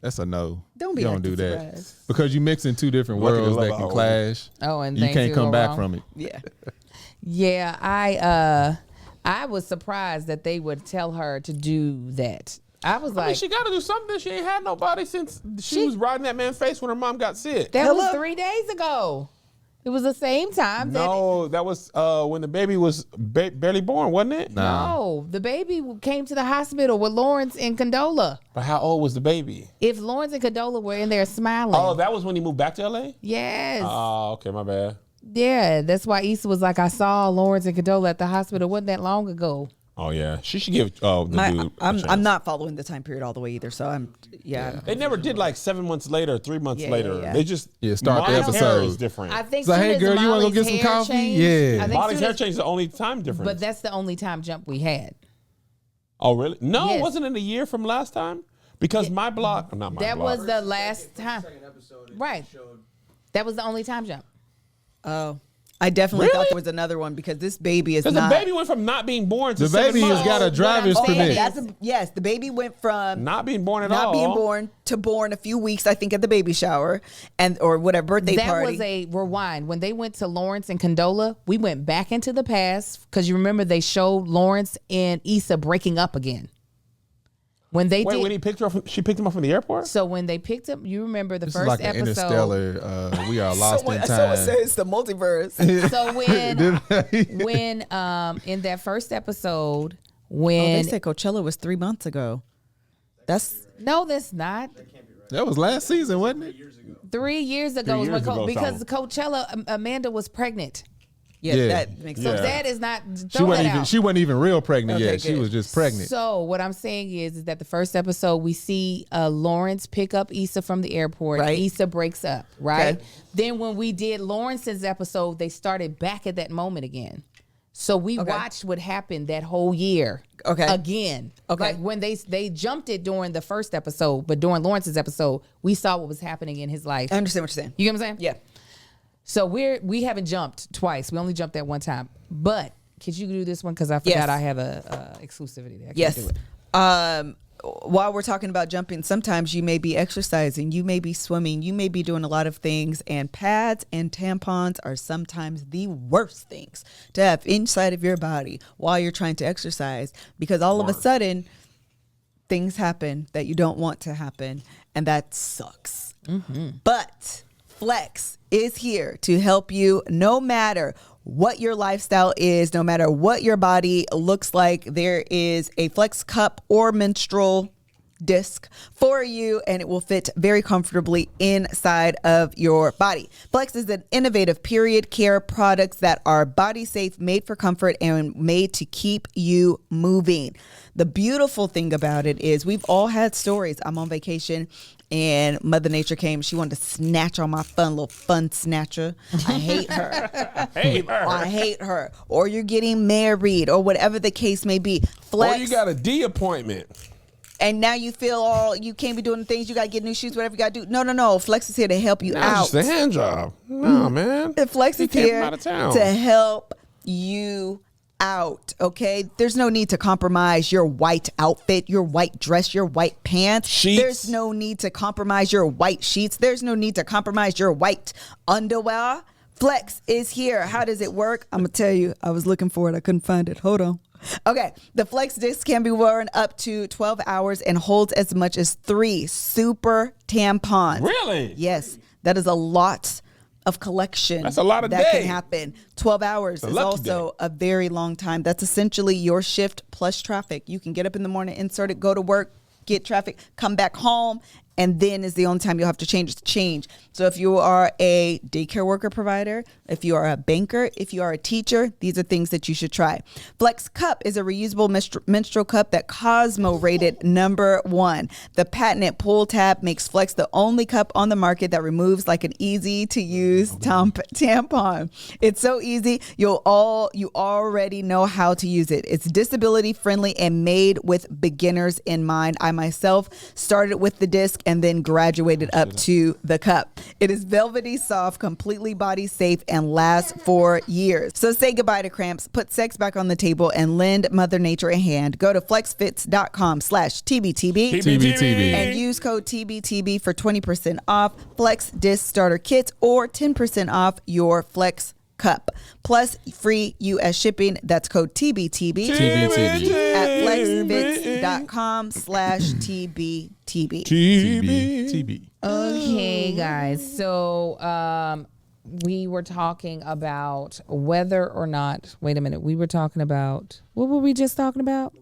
[SPEAKER 2] that's a no.
[SPEAKER 3] Don't be
[SPEAKER 2] You don't
[SPEAKER 3] acting
[SPEAKER 2] do that
[SPEAKER 3] surprised.
[SPEAKER 2] because you mix in two different
[SPEAKER 4] Lucky to
[SPEAKER 2] worlds
[SPEAKER 4] love
[SPEAKER 2] that
[SPEAKER 4] our
[SPEAKER 2] can
[SPEAKER 4] own.
[SPEAKER 2] clash.
[SPEAKER 1] Oh, and
[SPEAKER 2] You
[SPEAKER 1] things
[SPEAKER 2] can't
[SPEAKER 1] do
[SPEAKER 2] come
[SPEAKER 1] go
[SPEAKER 2] back
[SPEAKER 1] wrong.
[SPEAKER 2] from it.
[SPEAKER 3] Yeah.
[SPEAKER 1] Yeah, I was surprised that they would tell her to do that. I was
[SPEAKER 4] I
[SPEAKER 1] like,
[SPEAKER 4] mean, she got to do something. She ain't had nobody since she was riding that man's face when her mom got sick.
[SPEAKER 1] that was 3 days ago. It was the same time that.
[SPEAKER 4] No, that was when the baby was barely born, wasn't it?
[SPEAKER 1] No, the baby came to the hospital with Lawrence and Condola.
[SPEAKER 4] But how old was the baby?
[SPEAKER 1] If Lawrence and Condola were in there smiling.
[SPEAKER 4] Oh, that was when he moved back to LA?
[SPEAKER 1] Yes.
[SPEAKER 4] Oh, okay, my bad.
[SPEAKER 1] Yeah, that's why Issa was like, I saw Lawrence and Condola at the hospital. Wasn't that long ago?
[SPEAKER 4] Oh yeah, she should give the dude. a
[SPEAKER 3] I'm
[SPEAKER 4] chance.
[SPEAKER 3] not following the time period all the way either. So
[SPEAKER 4] They never did like 7 months later, 3 months
[SPEAKER 3] Yeah,
[SPEAKER 4] later.
[SPEAKER 3] yeah, yeah.
[SPEAKER 4] They just
[SPEAKER 2] Start the
[SPEAKER 4] Molly's hair
[SPEAKER 2] episode.
[SPEAKER 4] is different.
[SPEAKER 1] I think
[SPEAKER 2] It's like,
[SPEAKER 1] soon
[SPEAKER 2] hey,
[SPEAKER 1] as
[SPEAKER 2] girl, you wanna go
[SPEAKER 1] Molly's
[SPEAKER 2] get some
[SPEAKER 1] hair
[SPEAKER 2] coffee?
[SPEAKER 1] changed-
[SPEAKER 2] Yeah.
[SPEAKER 1] I think
[SPEAKER 4] Molly's
[SPEAKER 1] soon
[SPEAKER 4] hair
[SPEAKER 1] as-
[SPEAKER 4] change is the only time difference.
[SPEAKER 1] But that's the only time jump we had.
[SPEAKER 4] Oh really? No,
[SPEAKER 1] Yes.
[SPEAKER 4] it wasn't in a year from last time. Because my block, not my
[SPEAKER 1] That
[SPEAKER 4] block.
[SPEAKER 1] was the last time. Right. That was the only time jump.
[SPEAKER 3] I definitely
[SPEAKER 4] Really?
[SPEAKER 3] thought there was another one because this baby is
[SPEAKER 4] Because the
[SPEAKER 3] not.
[SPEAKER 4] baby went from not being born to
[SPEAKER 2] The
[SPEAKER 4] 7
[SPEAKER 2] baby has
[SPEAKER 4] months.
[SPEAKER 2] got a
[SPEAKER 1] What
[SPEAKER 2] driver's
[SPEAKER 1] I'm saying
[SPEAKER 2] permit.
[SPEAKER 1] is-
[SPEAKER 3] Yes, the baby went from
[SPEAKER 4] not being born at
[SPEAKER 3] not
[SPEAKER 4] all.
[SPEAKER 3] being born to born a few weeks, I think, at the baby shower or whatever birthday
[SPEAKER 1] That
[SPEAKER 3] party.
[SPEAKER 1] was a rewind. When they went to Lawrence and Condola, we went back into the past because you remember they showed Lawrence and Issa breaking up again. When they
[SPEAKER 4] Wait,
[SPEAKER 1] did,
[SPEAKER 4] when he picked her up, she picked him up from the airport?
[SPEAKER 1] so when they picked up, you remember the
[SPEAKER 2] This is
[SPEAKER 1] first
[SPEAKER 2] like an
[SPEAKER 1] episode.
[SPEAKER 2] interstellar. We are lost in
[SPEAKER 3] Someone
[SPEAKER 2] time.
[SPEAKER 3] says the multiverse.
[SPEAKER 1] So when in that first episode,
[SPEAKER 3] They
[SPEAKER 1] when
[SPEAKER 3] said Coachella was 3 months ago. That's
[SPEAKER 1] no, that's not.
[SPEAKER 2] That was last season, wasn't it?
[SPEAKER 1] 3 years ago,
[SPEAKER 4] 3
[SPEAKER 1] is when
[SPEAKER 4] years ago,
[SPEAKER 1] because
[SPEAKER 4] Salma.
[SPEAKER 1] Coachella, Amanda was pregnant.
[SPEAKER 2] Yeah.
[SPEAKER 3] that makes
[SPEAKER 1] So
[SPEAKER 3] sense.
[SPEAKER 4] Yeah.
[SPEAKER 1] that is not.
[SPEAKER 2] She wasn't even real pregnant
[SPEAKER 3] Okay,
[SPEAKER 2] yet. She
[SPEAKER 3] good.
[SPEAKER 2] was just pregnant.
[SPEAKER 1] So what I'm saying is that the first episode we see Lawrence pick up Issa from the airport.
[SPEAKER 3] Right.
[SPEAKER 1] Issa breaks up. Right.
[SPEAKER 3] Okay.
[SPEAKER 1] Then when we did Lawrence's episode, they started back at that moment again. So we watched what happened that whole year.
[SPEAKER 3] Okay.
[SPEAKER 1] Again.
[SPEAKER 3] Okay.
[SPEAKER 1] Like when they jumped it during the first episode, but during Lawrence's episode, we saw what was happening in his life.
[SPEAKER 3] I understand what you're saying.
[SPEAKER 1] You get what I'm saying?
[SPEAKER 3] Yeah.
[SPEAKER 1] So we haven't jumped twice. We only jumped that one time. But could you do this one? Because I forgot
[SPEAKER 3] Yes.
[SPEAKER 1] I have a exclusivity there. I can't
[SPEAKER 3] Yes.
[SPEAKER 1] do it.
[SPEAKER 3] While we're talking about jumping, sometimes you may be exercising, you may be swimming, you may be doing a lot of things, and pads and tampons are sometimes the worst things to have inside of your body while you're trying to exercise, because all of a sudden things happen that you don't want to happen, and that sucks. But Flex is here to help you no matter what your lifestyle is, no matter what your body looks like. There is a Flex cup or menstrual disc for you, and it will fit very comfortably inside of your body. Flex is an innovative period care products that are body safe, made for comfort, and made to keep you moving. The beautiful thing about it is we've all had stories. I'm on vacation and Mother Nature came. She wanted to snatch on my little fun snatcher. I hate her. I hate her. Or you're getting married or whatever the case may be. Flex.
[SPEAKER 4] Or you got a D appointment.
[SPEAKER 3] And now you feel you can't be doing the things, you got to get new shoes, whatever you got to do. No. Flex is here to help you out.
[SPEAKER 4] It's just a hand job. No, man.
[SPEAKER 3] Flex is
[SPEAKER 4] came
[SPEAKER 3] here
[SPEAKER 4] from out of town.
[SPEAKER 3] to help you out, okay? There's no need to compromise your white outfit, your white dress, your white pants.
[SPEAKER 4] Sheets.
[SPEAKER 3] There's no need to compromise your white sheets. There's no need to compromise your white underwear. Flex is here. How does it work? I'm going to tell you. I was looking for it. I couldn't find it. Hold on. Okay, the Flex disc can be worn up to 12 hours and holds as much as 3 super tampons.
[SPEAKER 4] Really?
[SPEAKER 3] Yes, that is a lot of collection.
[SPEAKER 4] That's a lot of
[SPEAKER 3] that
[SPEAKER 4] day.
[SPEAKER 3] can happen. 12 hours is also a very long time. That's essentially your shift plus traffic. You can get up in the morning, insert it, go to work, get traffic, come back home, and then is the only time you'll have to change. So if you are a daycare worker provider, if you are a banker, if you are a teacher, these are things that you should try. Flex Cup is a reusable menstrual cup that Cosmo rated #1. The patented pull tab makes Flex the only cup on the market that removes like an easy to use tampon. It's so easy, you already know how to use it. It's disability friendly and made with beginners in mind. I myself started with the disc and then graduated up to the cup. It is velvety soft, completely body safe, and lasts for years. So say goodbye to cramps, put sex back on the table, and lend Mother Nature a hand. Go to flexfits.com/TBTB and use code TBTB for 20% off Flex Disc Starter Kits or 10% off your Flex Cup. Plus free U.S. shipping. That's code TBTB at flexfits.com/TBTB.
[SPEAKER 1] Okay, guys. So we were talking about whether or not, wait a minute. We were talking about, what were we just talking about?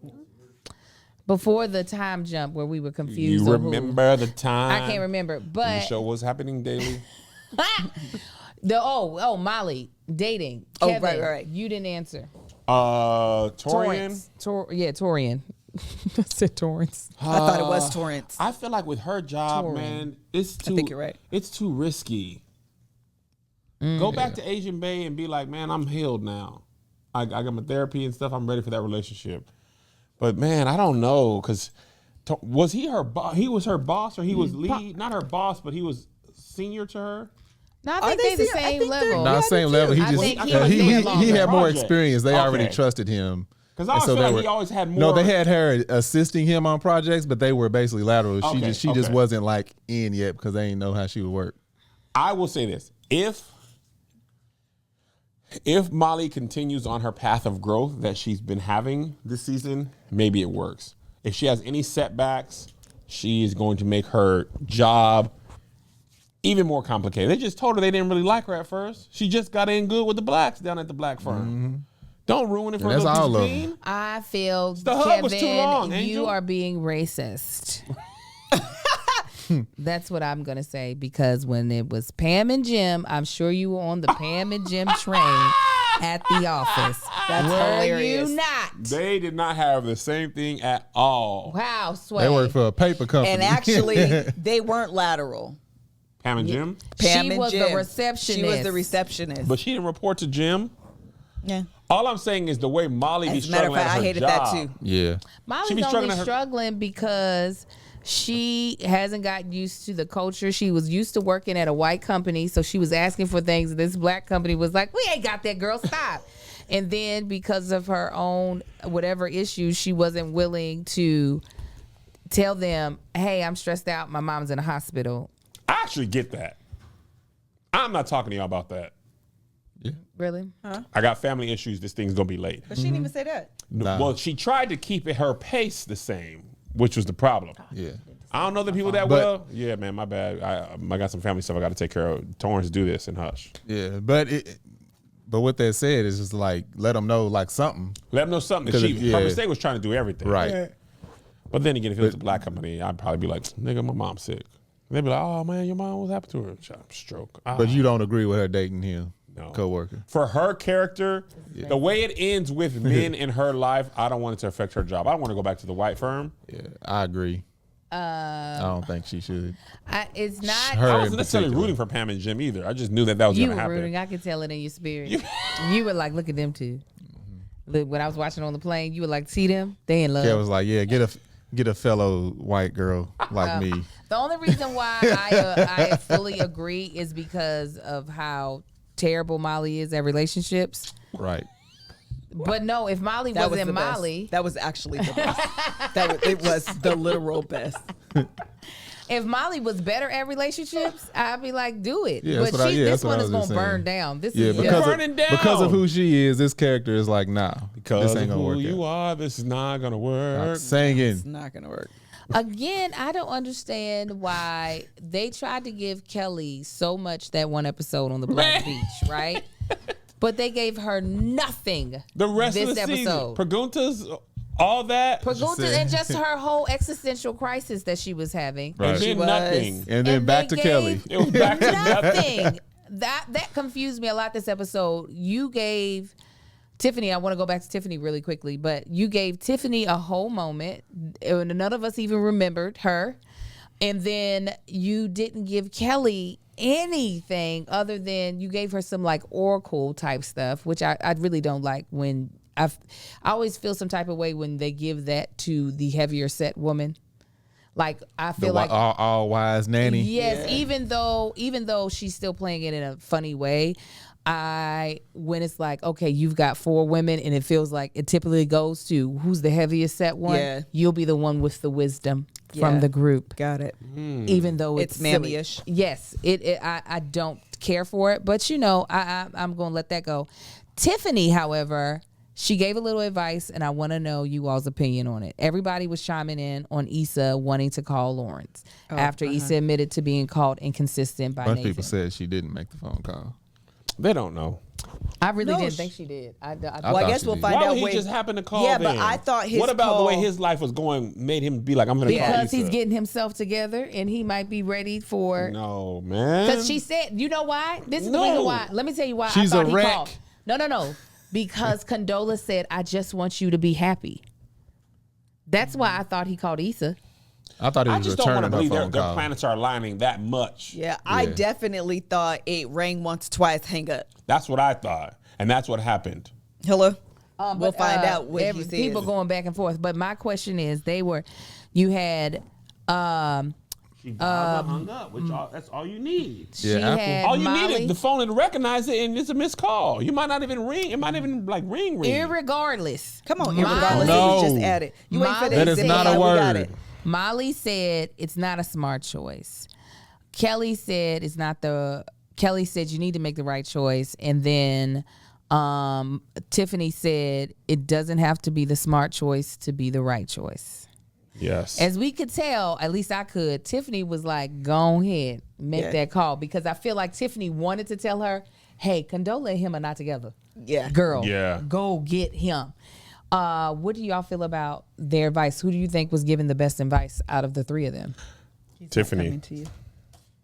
[SPEAKER 1] Before the time jump where we were confused.
[SPEAKER 4] You remember the time?
[SPEAKER 1] I can't remember, but
[SPEAKER 4] the show was happening daily.
[SPEAKER 1] Molly dating. Kevin,
[SPEAKER 3] right.
[SPEAKER 1] You didn't answer.
[SPEAKER 4] Torian.
[SPEAKER 1] Torian. I said Torrance.
[SPEAKER 3] I thought it was Torrance.
[SPEAKER 4] I feel like with her job, man, it's too.
[SPEAKER 3] I think you're right.
[SPEAKER 4] It's too risky. Go back to Asian Bay and be like, man, I'm healed now. I got my therapy and stuff. I'm ready for that relationship. But man, I don't know, because was he her boss? He was her boss, or he was lead? Not her boss, but he was senior to her.
[SPEAKER 1] No, I think they're the same level.
[SPEAKER 2] Not same level. He just he had more experience. They already trusted him.
[SPEAKER 4] Because I feel like he always had more.
[SPEAKER 2] No, they had her assisting him on projects, but they were basically lateral. She just wasn't like in yet because they didn't know how she would work.
[SPEAKER 4] I will say this: if Molly continues on her path of growth that she's been having this season, maybe it works. If she has any setbacks, she is going to make her job even more complicated. They just told her they didn't really like her at first. She just got in good with the blacks down at the black firm. Mm-hmm. Don't ruin it for
[SPEAKER 2] that's all of
[SPEAKER 4] them.
[SPEAKER 1] I feel,
[SPEAKER 4] the hug was too long,
[SPEAKER 1] Kevin, you
[SPEAKER 4] Angel.
[SPEAKER 1] are being racist. That's what I'm going to say, because when it was Pam and Jim, I'm sure you were on the Pam and Jim train at the office.
[SPEAKER 3] That's hilarious.
[SPEAKER 1] You not?
[SPEAKER 4] They did not have the same thing at all.
[SPEAKER 1] Wow, Sway.
[SPEAKER 2] They worked for a paper company.
[SPEAKER 3] And actually, they weren't lateral.
[SPEAKER 4] Pam and Jim?
[SPEAKER 3] Pam
[SPEAKER 1] she
[SPEAKER 3] and
[SPEAKER 1] was
[SPEAKER 3] Jim.
[SPEAKER 1] the receptionist.
[SPEAKER 3] She was the receptionist.
[SPEAKER 4] But she didn't report to Jim?
[SPEAKER 3] Yeah.
[SPEAKER 4] All I'm saying is the way Molly be
[SPEAKER 3] As a matter of
[SPEAKER 4] struggling
[SPEAKER 3] fact,
[SPEAKER 4] at
[SPEAKER 3] I
[SPEAKER 4] her
[SPEAKER 3] hated
[SPEAKER 4] job.
[SPEAKER 3] that too.
[SPEAKER 2] Yeah.
[SPEAKER 1] Molly's only struggling because she hasn't gotten used to the culture. She was used to working at a white company, so she was asking for things. This black company was like, we ain't got that, girl, stop. And then because of her own whatever issues, she wasn't willing to tell them, hey, I'm stressed out. My mom's in a hospital.
[SPEAKER 4] I actually get that. I'm not talking to y'all about that.
[SPEAKER 2] Yeah.
[SPEAKER 1] Really?
[SPEAKER 3] Huh?
[SPEAKER 4] I got family issues. This thing's going to be late.
[SPEAKER 3] But she didn't even say that.
[SPEAKER 2] Nah.
[SPEAKER 4] Well, she tried to keep her pace the same, which was the problem.
[SPEAKER 2] Yeah.
[SPEAKER 4] I don't know the people that well. Yeah, man, my bad. I got some family stuff I got to take care of. Torrance, do this and hush.
[SPEAKER 2] Yeah, but what they said is just like, let them know like something.
[SPEAKER 4] Let them know something. Her mistake was trying to do everything.
[SPEAKER 2] Right.
[SPEAKER 4] But then again, if it was a black company, I'd probably be like, nigga, my mom's sick. They'd be like, oh, man, your mom, what happened to her? Stroke.
[SPEAKER 2] But you don't agree with her dating him, co-worker.
[SPEAKER 4] For her character, the way it ends with men in her life, I don't want it to affect her job. I don't want to go back to the white firm.
[SPEAKER 2] Yeah, I agree. I don't think she should.
[SPEAKER 1] It's not.
[SPEAKER 2] Her
[SPEAKER 4] I wasn't
[SPEAKER 2] in
[SPEAKER 4] necessarily
[SPEAKER 2] particular.
[SPEAKER 4] rooting for Pam and Jim either. I just knew that was
[SPEAKER 1] You
[SPEAKER 4] going to
[SPEAKER 1] were
[SPEAKER 4] happen.
[SPEAKER 1] rooting. I could tell it in your spirit. You were like, look at them two. Look, when I was watching on the plane, you were like, see them? They in love.
[SPEAKER 2] Kel was like, yeah, get a fellow white girl like me.
[SPEAKER 1] The only reason why I fully agree is because of how terrible Molly is at relationships.
[SPEAKER 2] Right.
[SPEAKER 1] But no, if Molly wasn't
[SPEAKER 3] the best.
[SPEAKER 1] Molly,
[SPEAKER 3] That was actually the best. It was the literal best.
[SPEAKER 1] if Molly was better at relationships, I'd be like, do it.
[SPEAKER 2] Yeah,
[SPEAKER 1] but
[SPEAKER 2] that's what I- yeah,
[SPEAKER 1] this
[SPEAKER 2] that's what
[SPEAKER 1] one
[SPEAKER 2] I
[SPEAKER 1] is
[SPEAKER 2] was
[SPEAKER 1] gonna
[SPEAKER 2] just
[SPEAKER 1] burn
[SPEAKER 2] saying.
[SPEAKER 1] down. This
[SPEAKER 2] Yeah,
[SPEAKER 1] is
[SPEAKER 4] burning down.
[SPEAKER 2] because of who she is, this character is like, nah,
[SPEAKER 4] Because
[SPEAKER 2] this ain't
[SPEAKER 4] of
[SPEAKER 2] gonna
[SPEAKER 4] who
[SPEAKER 2] work.
[SPEAKER 4] you
[SPEAKER 2] out.
[SPEAKER 4] are, this is not going to work.
[SPEAKER 3] It's
[SPEAKER 2] Singing.
[SPEAKER 3] not gonna work.
[SPEAKER 1] Again, I don't understand why they tried to give Kelly so much that one episode on the Black Beach, right? But they gave her nothing
[SPEAKER 4] The rest
[SPEAKER 1] this
[SPEAKER 4] of the
[SPEAKER 1] episode.
[SPEAKER 4] season. Preguntas, all that.
[SPEAKER 1] Pregunta
[SPEAKER 2] said-
[SPEAKER 1] and just her whole existential crisis that she was having.
[SPEAKER 2] Right.
[SPEAKER 4] And then
[SPEAKER 3] was.
[SPEAKER 4] nothing.
[SPEAKER 2] And then
[SPEAKER 1] And
[SPEAKER 2] back
[SPEAKER 1] they
[SPEAKER 2] to Kelly.
[SPEAKER 1] gave
[SPEAKER 4] It was back to nothing.
[SPEAKER 1] Nothing. That confused me a lot this episode. You gave Tiffany, I want to go back to Tiffany really quickly, but you gave Tiffany a whole moment. And none of us even remembered her. And then you didn't give Kelly anything other than you gave her some like oracle type stuff, which I really don't like when I always feel some type of way when they give that to the heavier set woman. Like I feel like
[SPEAKER 2] all wise nanny.
[SPEAKER 1] yes, even though she's still playing it in a funny way, when it's like, okay, you've got 4 women and it feels like it typically goes to who's the heaviest set one,
[SPEAKER 3] Yeah.
[SPEAKER 1] you'll be the one with the wisdom
[SPEAKER 3] Yeah.
[SPEAKER 1] from the group.
[SPEAKER 3] Got it.
[SPEAKER 1] Even though it's silly.
[SPEAKER 3] mammy-ish.
[SPEAKER 1] Yes, I don't care for it, but I'm gonna let that go. Tiffany, however, she gave a little advice, and I want to know you all's opinion on it. Everybody was chiming in on Issa wanting to call Lawrence after Issa admitted to being called inconsistent by
[SPEAKER 2] Most
[SPEAKER 1] Nathan.
[SPEAKER 2] people said she didn't make the phone call.
[SPEAKER 4] They don't know.
[SPEAKER 1] I really
[SPEAKER 3] No,
[SPEAKER 1] didn't
[SPEAKER 3] she-
[SPEAKER 1] think she did. I
[SPEAKER 3] Well, I
[SPEAKER 2] thought
[SPEAKER 3] guess
[SPEAKER 2] she
[SPEAKER 3] we'll
[SPEAKER 2] did.
[SPEAKER 3] find
[SPEAKER 4] Why
[SPEAKER 3] out.
[SPEAKER 4] would he
[SPEAKER 3] when-
[SPEAKER 4] just happen to call
[SPEAKER 3] Yeah,
[SPEAKER 4] then?
[SPEAKER 3] but I thought his
[SPEAKER 4] What about the way
[SPEAKER 3] call-
[SPEAKER 4] his life was going made him be like, I'm going to call
[SPEAKER 1] because
[SPEAKER 4] Issa?
[SPEAKER 1] he's getting himself together and he might be ready for.
[SPEAKER 4] No, man.
[SPEAKER 1] Because she said, you know why? This is the
[SPEAKER 4] No.
[SPEAKER 1] reason why. Let me tell you why
[SPEAKER 2] She's
[SPEAKER 1] I thought
[SPEAKER 2] a
[SPEAKER 1] he
[SPEAKER 2] wreck.
[SPEAKER 1] called. No. Because Condola said, I just want you to be happy. That's why I thought he called Issa.
[SPEAKER 2] I thought he
[SPEAKER 4] I
[SPEAKER 2] was
[SPEAKER 4] just don't want to
[SPEAKER 2] returning
[SPEAKER 4] believe
[SPEAKER 2] her phone
[SPEAKER 4] their
[SPEAKER 2] call.
[SPEAKER 4] planets are aligning that much.
[SPEAKER 3] Yeah, I
[SPEAKER 2] Yeah.
[SPEAKER 3] definitely thought it rang once, twice, hang up.
[SPEAKER 4] That's what I thought. And that's what happened.
[SPEAKER 3] Hello?
[SPEAKER 1] But,
[SPEAKER 3] We'll find out what he says.
[SPEAKER 1] People going back and forth. But my question is, you had,
[SPEAKER 4] She hung up, which that's all you need.
[SPEAKER 1] she
[SPEAKER 2] Apple.
[SPEAKER 1] had
[SPEAKER 4] All you
[SPEAKER 1] Molly.
[SPEAKER 4] need is the phone to recognize it, and it's a missed call. You might not even ring. It might even ring.
[SPEAKER 1] Irregardless.
[SPEAKER 3] Come on,
[SPEAKER 1] Molly-
[SPEAKER 3] irregardless,
[SPEAKER 2] No.
[SPEAKER 3] it was just added. You ain't for
[SPEAKER 1] Molly
[SPEAKER 2] That is
[SPEAKER 1] said-
[SPEAKER 2] not a
[SPEAKER 3] We got
[SPEAKER 2] word.
[SPEAKER 3] it.
[SPEAKER 1] Molly said it's not a smart choice. Kelly said it's not the. Kelly said you need to make the right choice, and then Tiffany said it doesn't have to be the smart choice to be the right choice.
[SPEAKER 4] Yes.
[SPEAKER 1] As we could tell, at least I could, Tiffany was like, go ahead, make that call. Because I feel like Tiffany wanted to tell her, hey, Condola and him are not together.
[SPEAKER 3] Yeah.
[SPEAKER 1] Girl,
[SPEAKER 4] Yeah.
[SPEAKER 1] go get him. What do y'all feel about their advice? Who do you think was giving the best advice out of the 3 of them?
[SPEAKER 4] Tiffany.
[SPEAKER 3] Coming to you.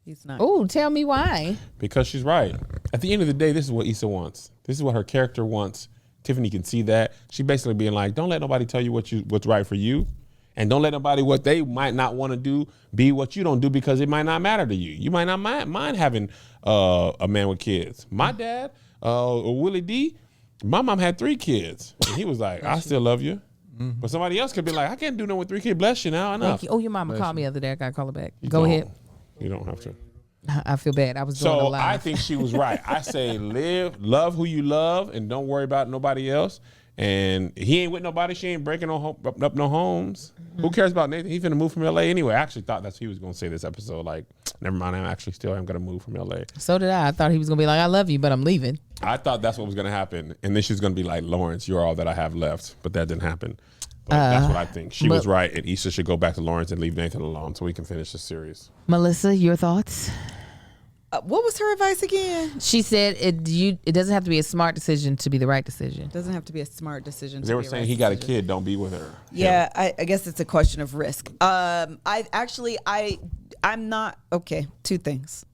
[SPEAKER 3] He's not.
[SPEAKER 1] Oh, tell me why.
[SPEAKER 4] Because she's right. At the end of the day, this is what Issa wants. This is what her character wants. Tiffany can see that. She basically being like, don't let nobody tell you what's right for you. And don't let nobody what they might not want to do be what you don't do because it might not matter to you. You might not mind having a man with kids. My dad, Willie D, my mom had 3 kids. And he was like, I still love you. But somebody else could be like, I can't do no with 3 kids. Bless you now. Enough.
[SPEAKER 1] Thank you. Oh, your mama called me the other day. I got to call her back. Go ahead.
[SPEAKER 4] You don't have to.
[SPEAKER 1] I feel bad. I was doing a
[SPEAKER 4] So
[SPEAKER 1] live.
[SPEAKER 4] I think she was right. I say love who you love and don't worry about nobody else. And he ain't with nobody. She ain't breaking up no homes. Who cares about Nathan? He finna move from LA anyway. I actually thought that's what he was gonna say this episode. Like, never mind. I'm gonna move from LA.
[SPEAKER 1] So did I. I thought he was going to be like, I love you, but I'm leaving.
[SPEAKER 4] I thought that's what was gonna happen. And then she's gonna be like, Lawrence, you're all that I have left. But that didn't happen. But that's what I think. She was right, and Issa should go back to Lawrence and leave Nathan alone so we can finish the series.
[SPEAKER 1] Melissa, your thoughts?
[SPEAKER 3] What was her advice again?
[SPEAKER 1] She said it doesn't have to be a smart decision to be the right decision.
[SPEAKER 3] Doesn't have to be a smart decision.
[SPEAKER 4] They were saying he got a kid, don't be with her.
[SPEAKER 3] Yeah, I guess it's a question of risk. I'm not okay. 2 things.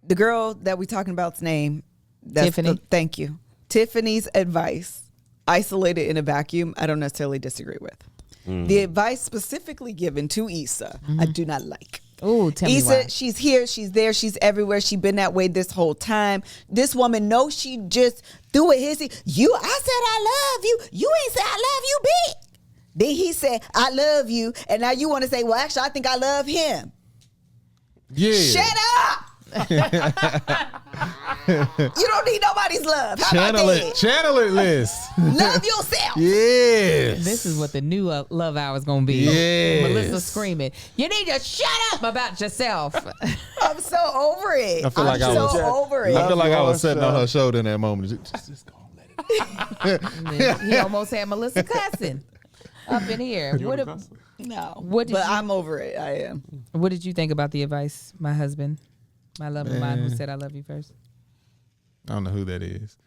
[SPEAKER 3] The girl that we talking about's name,
[SPEAKER 1] Tiffany.
[SPEAKER 3] Thank you. Tiffany's advice, isolated in a vacuum, I don't necessarily disagree with. The advice specifically given to Issa, I do not like.
[SPEAKER 1] Oh, tell me
[SPEAKER 3] Issa,
[SPEAKER 1] why.
[SPEAKER 3] she's here, she's there, she's everywhere. She's been that way this whole time. This woman knows she just threw a hissy. I said I love you. You ain't said I love you, bitch. Then he said, I love you. And now you want to say, well, actually, I think I love him.
[SPEAKER 2] Yeah.
[SPEAKER 3] Shut up. You don't need nobody's love. How
[SPEAKER 2] Channel
[SPEAKER 3] about
[SPEAKER 2] it.
[SPEAKER 3] that?
[SPEAKER 2] Channel it, Liz.
[SPEAKER 3] Love yourself.
[SPEAKER 2] Yes.
[SPEAKER 1] This is what the new love hour is going to be.
[SPEAKER 2] Yes.
[SPEAKER 1] Melissa screaming, you need to shut up about yourself.
[SPEAKER 3] I'm so over it.
[SPEAKER 2] I feel like
[SPEAKER 3] I'm
[SPEAKER 2] I was-
[SPEAKER 3] over it.
[SPEAKER 2] I feel like I was
[SPEAKER 4] yourself.
[SPEAKER 2] sitting on her shoulder in that moment. Just go let it.
[SPEAKER 1] He almost had Melissa cussing up in here.
[SPEAKER 3] No,
[SPEAKER 1] What did
[SPEAKER 3] but
[SPEAKER 1] you-
[SPEAKER 3] I'm over it. I am.
[SPEAKER 1] What did you think about the advice, my husband? My love of mine who said I love you first.
[SPEAKER 2] I don't know who that is.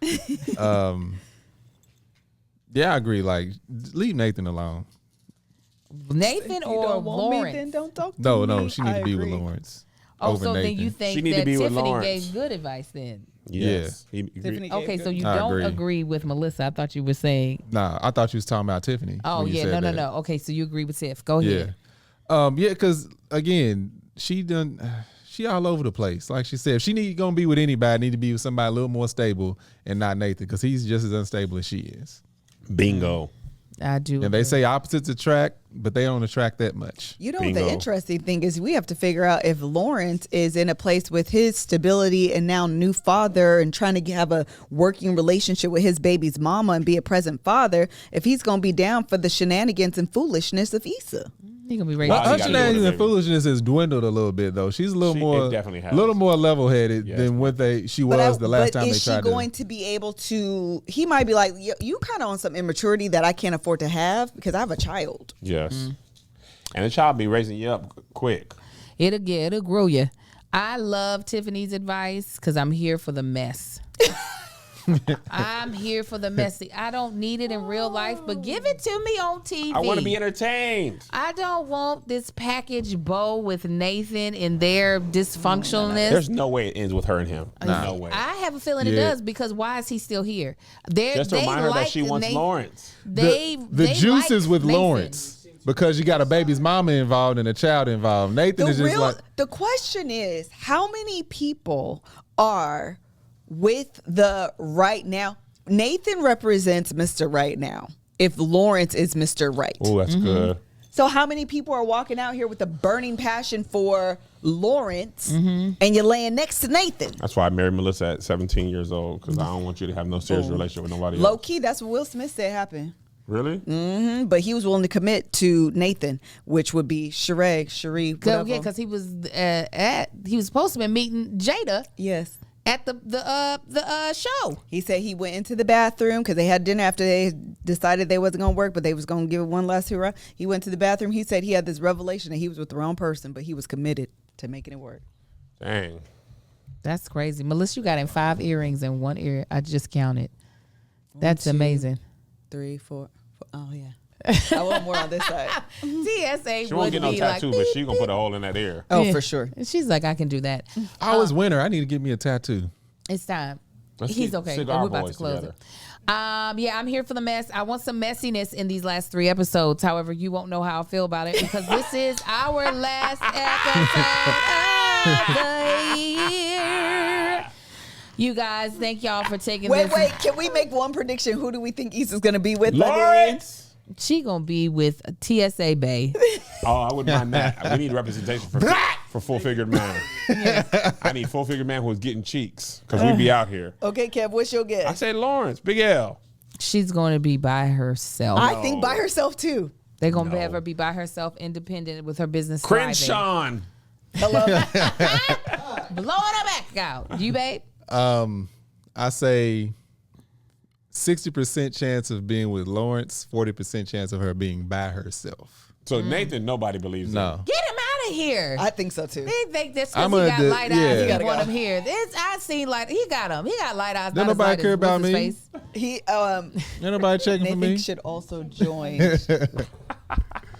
[SPEAKER 2] Yeah, I agree. Like, leave Nathan alone.
[SPEAKER 1] Nathan
[SPEAKER 3] You
[SPEAKER 1] or
[SPEAKER 3] don't want me, then
[SPEAKER 1] Lawrence?
[SPEAKER 3] don't talk to
[SPEAKER 2] No,
[SPEAKER 3] me.
[SPEAKER 2] she need
[SPEAKER 3] I
[SPEAKER 2] to be
[SPEAKER 3] agree.
[SPEAKER 2] with Lawrence.
[SPEAKER 1] Oh,
[SPEAKER 2] over
[SPEAKER 1] so
[SPEAKER 2] Nathan.
[SPEAKER 1] then you
[SPEAKER 4] She
[SPEAKER 1] think
[SPEAKER 4] need to
[SPEAKER 1] that
[SPEAKER 4] be with
[SPEAKER 1] Tiffany
[SPEAKER 4] Lawrence.
[SPEAKER 1] gave good advice then?
[SPEAKER 4] Yes.
[SPEAKER 3] Tiffany gave
[SPEAKER 1] Okay,
[SPEAKER 3] good.
[SPEAKER 1] so you
[SPEAKER 2] I
[SPEAKER 1] don't
[SPEAKER 2] agree.
[SPEAKER 1] agree with Melissa. I thought you were saying,
[SPEAKER 2] Nah, I thought you was talking about Tiffany.
[SPEAKER 1] oh
[SPEAKER 2] when you
[SPEAKER 1] yeah,
[SPEAKER 2] said
[SPEAKER 1] no.
[SPEAKER 2] that.
[SPEAKER 1] Okay, so you agree with Tiff. Go
[SPEAKER 2] Yeah.
[SPEAKER 1] ahead.
[SPEAKER 2] Yeah, because again, she all over the place. Like she said, if she gonna be with anybody, need to be with somebody a little more stable and not Nathan, because he's just as unstable as she is.
[SPEAKER 4] Bingo.
[SPEAKER 1] I do.
[SPEAKER 2] And they say opposites attract, but they don't attract that much.
[SPEAKER 3] You know,
[SPEAKER 4] Bingo.
[SPEAKER 3] the interesting thing is we have to figure out if Lawrence is in a place with his stability and now new father and trying to have a working relationship with his baby's mama and be a present father, if he's going to be down for the shenanigans and foolishness of Issa.
[SPEAKER 1] He gonna be raised.
[SPEAKER 4] Wow,
[SPEAKER 2] Her
[SPEAKER 4] you gotta do it,
[SPEAKER 2] shenanigans and
[SPEAKER 4] baby.
[SPEAKER 2] foolishness has dwindled a little bit, though. She's a little
[SPEAKER 4] It definitely has.
[SPEAKER 2] more level headed
[SPEAKER 4] Yes,
[SPEAKER 2] than what she was the last time they
[SPEAKER 3] is she
[SPEAKER 2] tried
[SPEAKER 3] going to be able to, he might be like, you kind of on some immaturity that I can't afford to have because I have a child.
[SPEAKER 4] Yes. And the child be raising you up quick.
[SPEAKER 1] It'll grow you. I love Tiffany's advice because I'm here for the mess. I'm here for the messy. I don't need it in real life, but give it to me on TV.
[SPEAKER 4] I want to be entertained.
[SPEAKER 1] I don't want this package bow with Nathan and their dysfunctionalness.
[SPEAKER 4] There's no way it ends with her and him. No way.
[SPEAKER 1] I have a feeling it
[SPEAKER 2] Yeah.
[SPEAKER 1] does, because why is he still here?
[SPEAKER 4] Just to remind her that she wants Lawrence.
[SPEAKER 1] They
[SPEAKER 2] the juice is with
[SPEAKER 1] Nathan.
[SPEAKER 2] Lawrence because you got a baby's mama involved and a child involved. Nathan is just like,
[SPEAKER 3] The question is, how many people are with the right now? Nathan represents Mr. Right Now. If Lawrence is Mr. Right.
[SPEAKER 4] Oh, that's good.
[SPEAKER 3] So how many people are walking out here with a burning passion for Lawrence and you're laying next to Nathan?
[SPEAKER 4] That's why I married Melissa at 17 years old, because I don't want you to have no serious relationship with nobody
[SPEAKER 3] Low
[SPEAKER 4] else.
[SPEAKER 3] key, that's what Will Smith said happened.
[SPEAKER 4] Really?
[SPEAKER 3] But he was willing to commit to Nathan, which would be Sheree,
[SPEAKER 1] So,
[SPEAKER 3] whatever.
[SPEAKER 1] yeah, because he was he was supposed to be meeting Jada
[SPEAKER 3] Yes.
[SPEAKER 1] at the show.
[SPEAKER 3] He said he went into the bathroom because they had dinner after they decided they wasn't going to work, but they was going to give it one last hurrah. He went to the bathroom. He said he had this revelation that he was with the wrong person, but he was committed to making it work.
[SPEAKER 4] Dang.
[SPEAKER 1] That's crazy. Melissa, you got in 5 earrings in one ear. I just counted. That's
[SPEAKER 3] 2,
[SPEAKER 1] amazing.
[SPEAKER 3] 3, 4. Oh, yeah. I want more on this side.
[SPEAKER 1] TSA
[SPEAKER 4] She won't
[SPEAKER 1] would
[SPEAKER 4] get no
[SPEAKER 1] be
[SPEAKER 4] tattoo,
[SPEAKER 1] like,
[SPEAKER 4] but she gonna put a hole in that ear.
[SPEAKER 3] Oh,
[SPEAKER 1] Yeah.
[SPEAKER 3] for sure.
[SPEAKER 1] She's like, I can do that.
[SPEAKER 2] I was winter. I need to get me a tattoo.
[SPEAKER 1] It's time.
[SPEAKER 4] Let's
[SPEAKER 1] He's
[SPEAKER 4] get
[SPEAKER 1] okay.
[SPEAKER 4] Cigar
[SPEAKER 1] We're about to
[SPEAKER 4] Boys
[SPEAKER 1] close
[SPEAKER 4] together.
[SPEAKER 1] it. Yeah, I'm here for the mess. I want some messiness in these last 3 episodes. However, you won't know how I feel about it because this is our last episode of the year. You guys, thank y'all for taking
[SPEAKER 3] Wait,
[SPEAKER 1] this.
[SPEAKER 3] can we make one prediction? Who do we think Issa's going to be with?
[SPEAKER 4] Lawrence!
[SPEAKER 1] She gonna be with TSA Bay.
[SPEAKER 4] Oh, I wouldn't mind that. We need representation for full-figured man. I need full-figured man who's getting cheeks, because we be out here.
[SPEAKER 3] Okay, Kev, what's your
[SPEAKER 4] I
[SPEAKER 3] guess?
[SPEAKER 4] say Lawrence, Big L.
[SPEAKER 1] She's going to be by herself.
[SPEAKER 3] I think by herself, too.
[SPEAKER 1] They're going to have her be by herself, independent with her business thriving.
[SPEAKER 4] Crenshaw.
[SPEAKER 3] Hello?
[SPEAKER 1] Blowing her back out. You, babe?
[SPEAKER 2] I say 60% chance of being with Lawrence, 40% chance of her being by herself.
[SPEAKER 4] So Nathan, nobody believes
[SPEAKER 2] No.
[SPEAKER 1] Get him out of here.
[SPEAKER 3] I think so, too.
[SPEAKER 1] They think this
[SPEAKER 2] I'm
[SPEAKER 1] because he
[SPEAKER 2] gonna
[SPEAKER 1] got light
[SPEAKER 2] yeah.
[SPEAKER 1] eyes.
[SPEAKER 2] He
[SPEAKER 1] He
[SPEAKER 3] gotta
[SPEAKER 1] want
[SPEAKER 3] go.
[SPEAKER 1] him here. I seen light. He got him. He got light eyes.
[SPEAKER 2] Don't
[SPEAKER 1] not as
[SPEAKER 2] nobody
[SPEAKER 1] light
[SPEAKER 2] care
[SPEAKER 1] as
[SPEAKER 2] about
[SPEAKER 1] what's his
[SPEAKER 2] me.
[SPEAKER 1] face.
[SPEAKER 3] He,
[SPEAKER 2] Ain't nobody checking for
[SPEAKER 3] Nathan
[SPEAKER 2] me.
[SPEAKER 3] should also join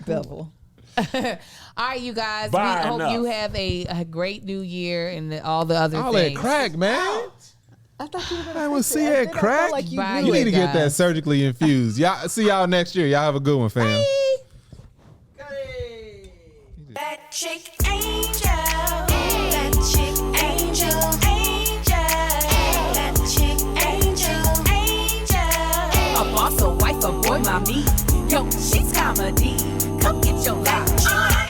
[SPEAKER 3] Bevel.
[SPEAKER 1] All right, you guys.
[SPEAKER 4] Bye,
[SPEAKER 1] we hope
[SPEAKER 4] enough.
[SPEAKER 1] you have a great new year and all the other
[SPEAKER 2] All that
[SPEAKER 1] things.
[SPEAKER 2] crack, man.
[SPEAKER 3] I thought you were going
[SPEAKER 2] I will see that crack.
[SPEAKER 3] Like you
[SPEAKER 1] Bye,
[SPEAKER 3] knew
[SPEAKER 2] You
[SPEAKER 3] it.
[SPEAKER 2] need to get that
[SPEAKER 1] guys.
[SPEAKER 2] surgically infused. Y'all see y'all next year. Y'all have a good one, fam.
[SPEAKER 5] That chick angel. That chick angel. That chick angel. A boss, a wife, a boy, mommy. Yo, she's comedy. Come get your life.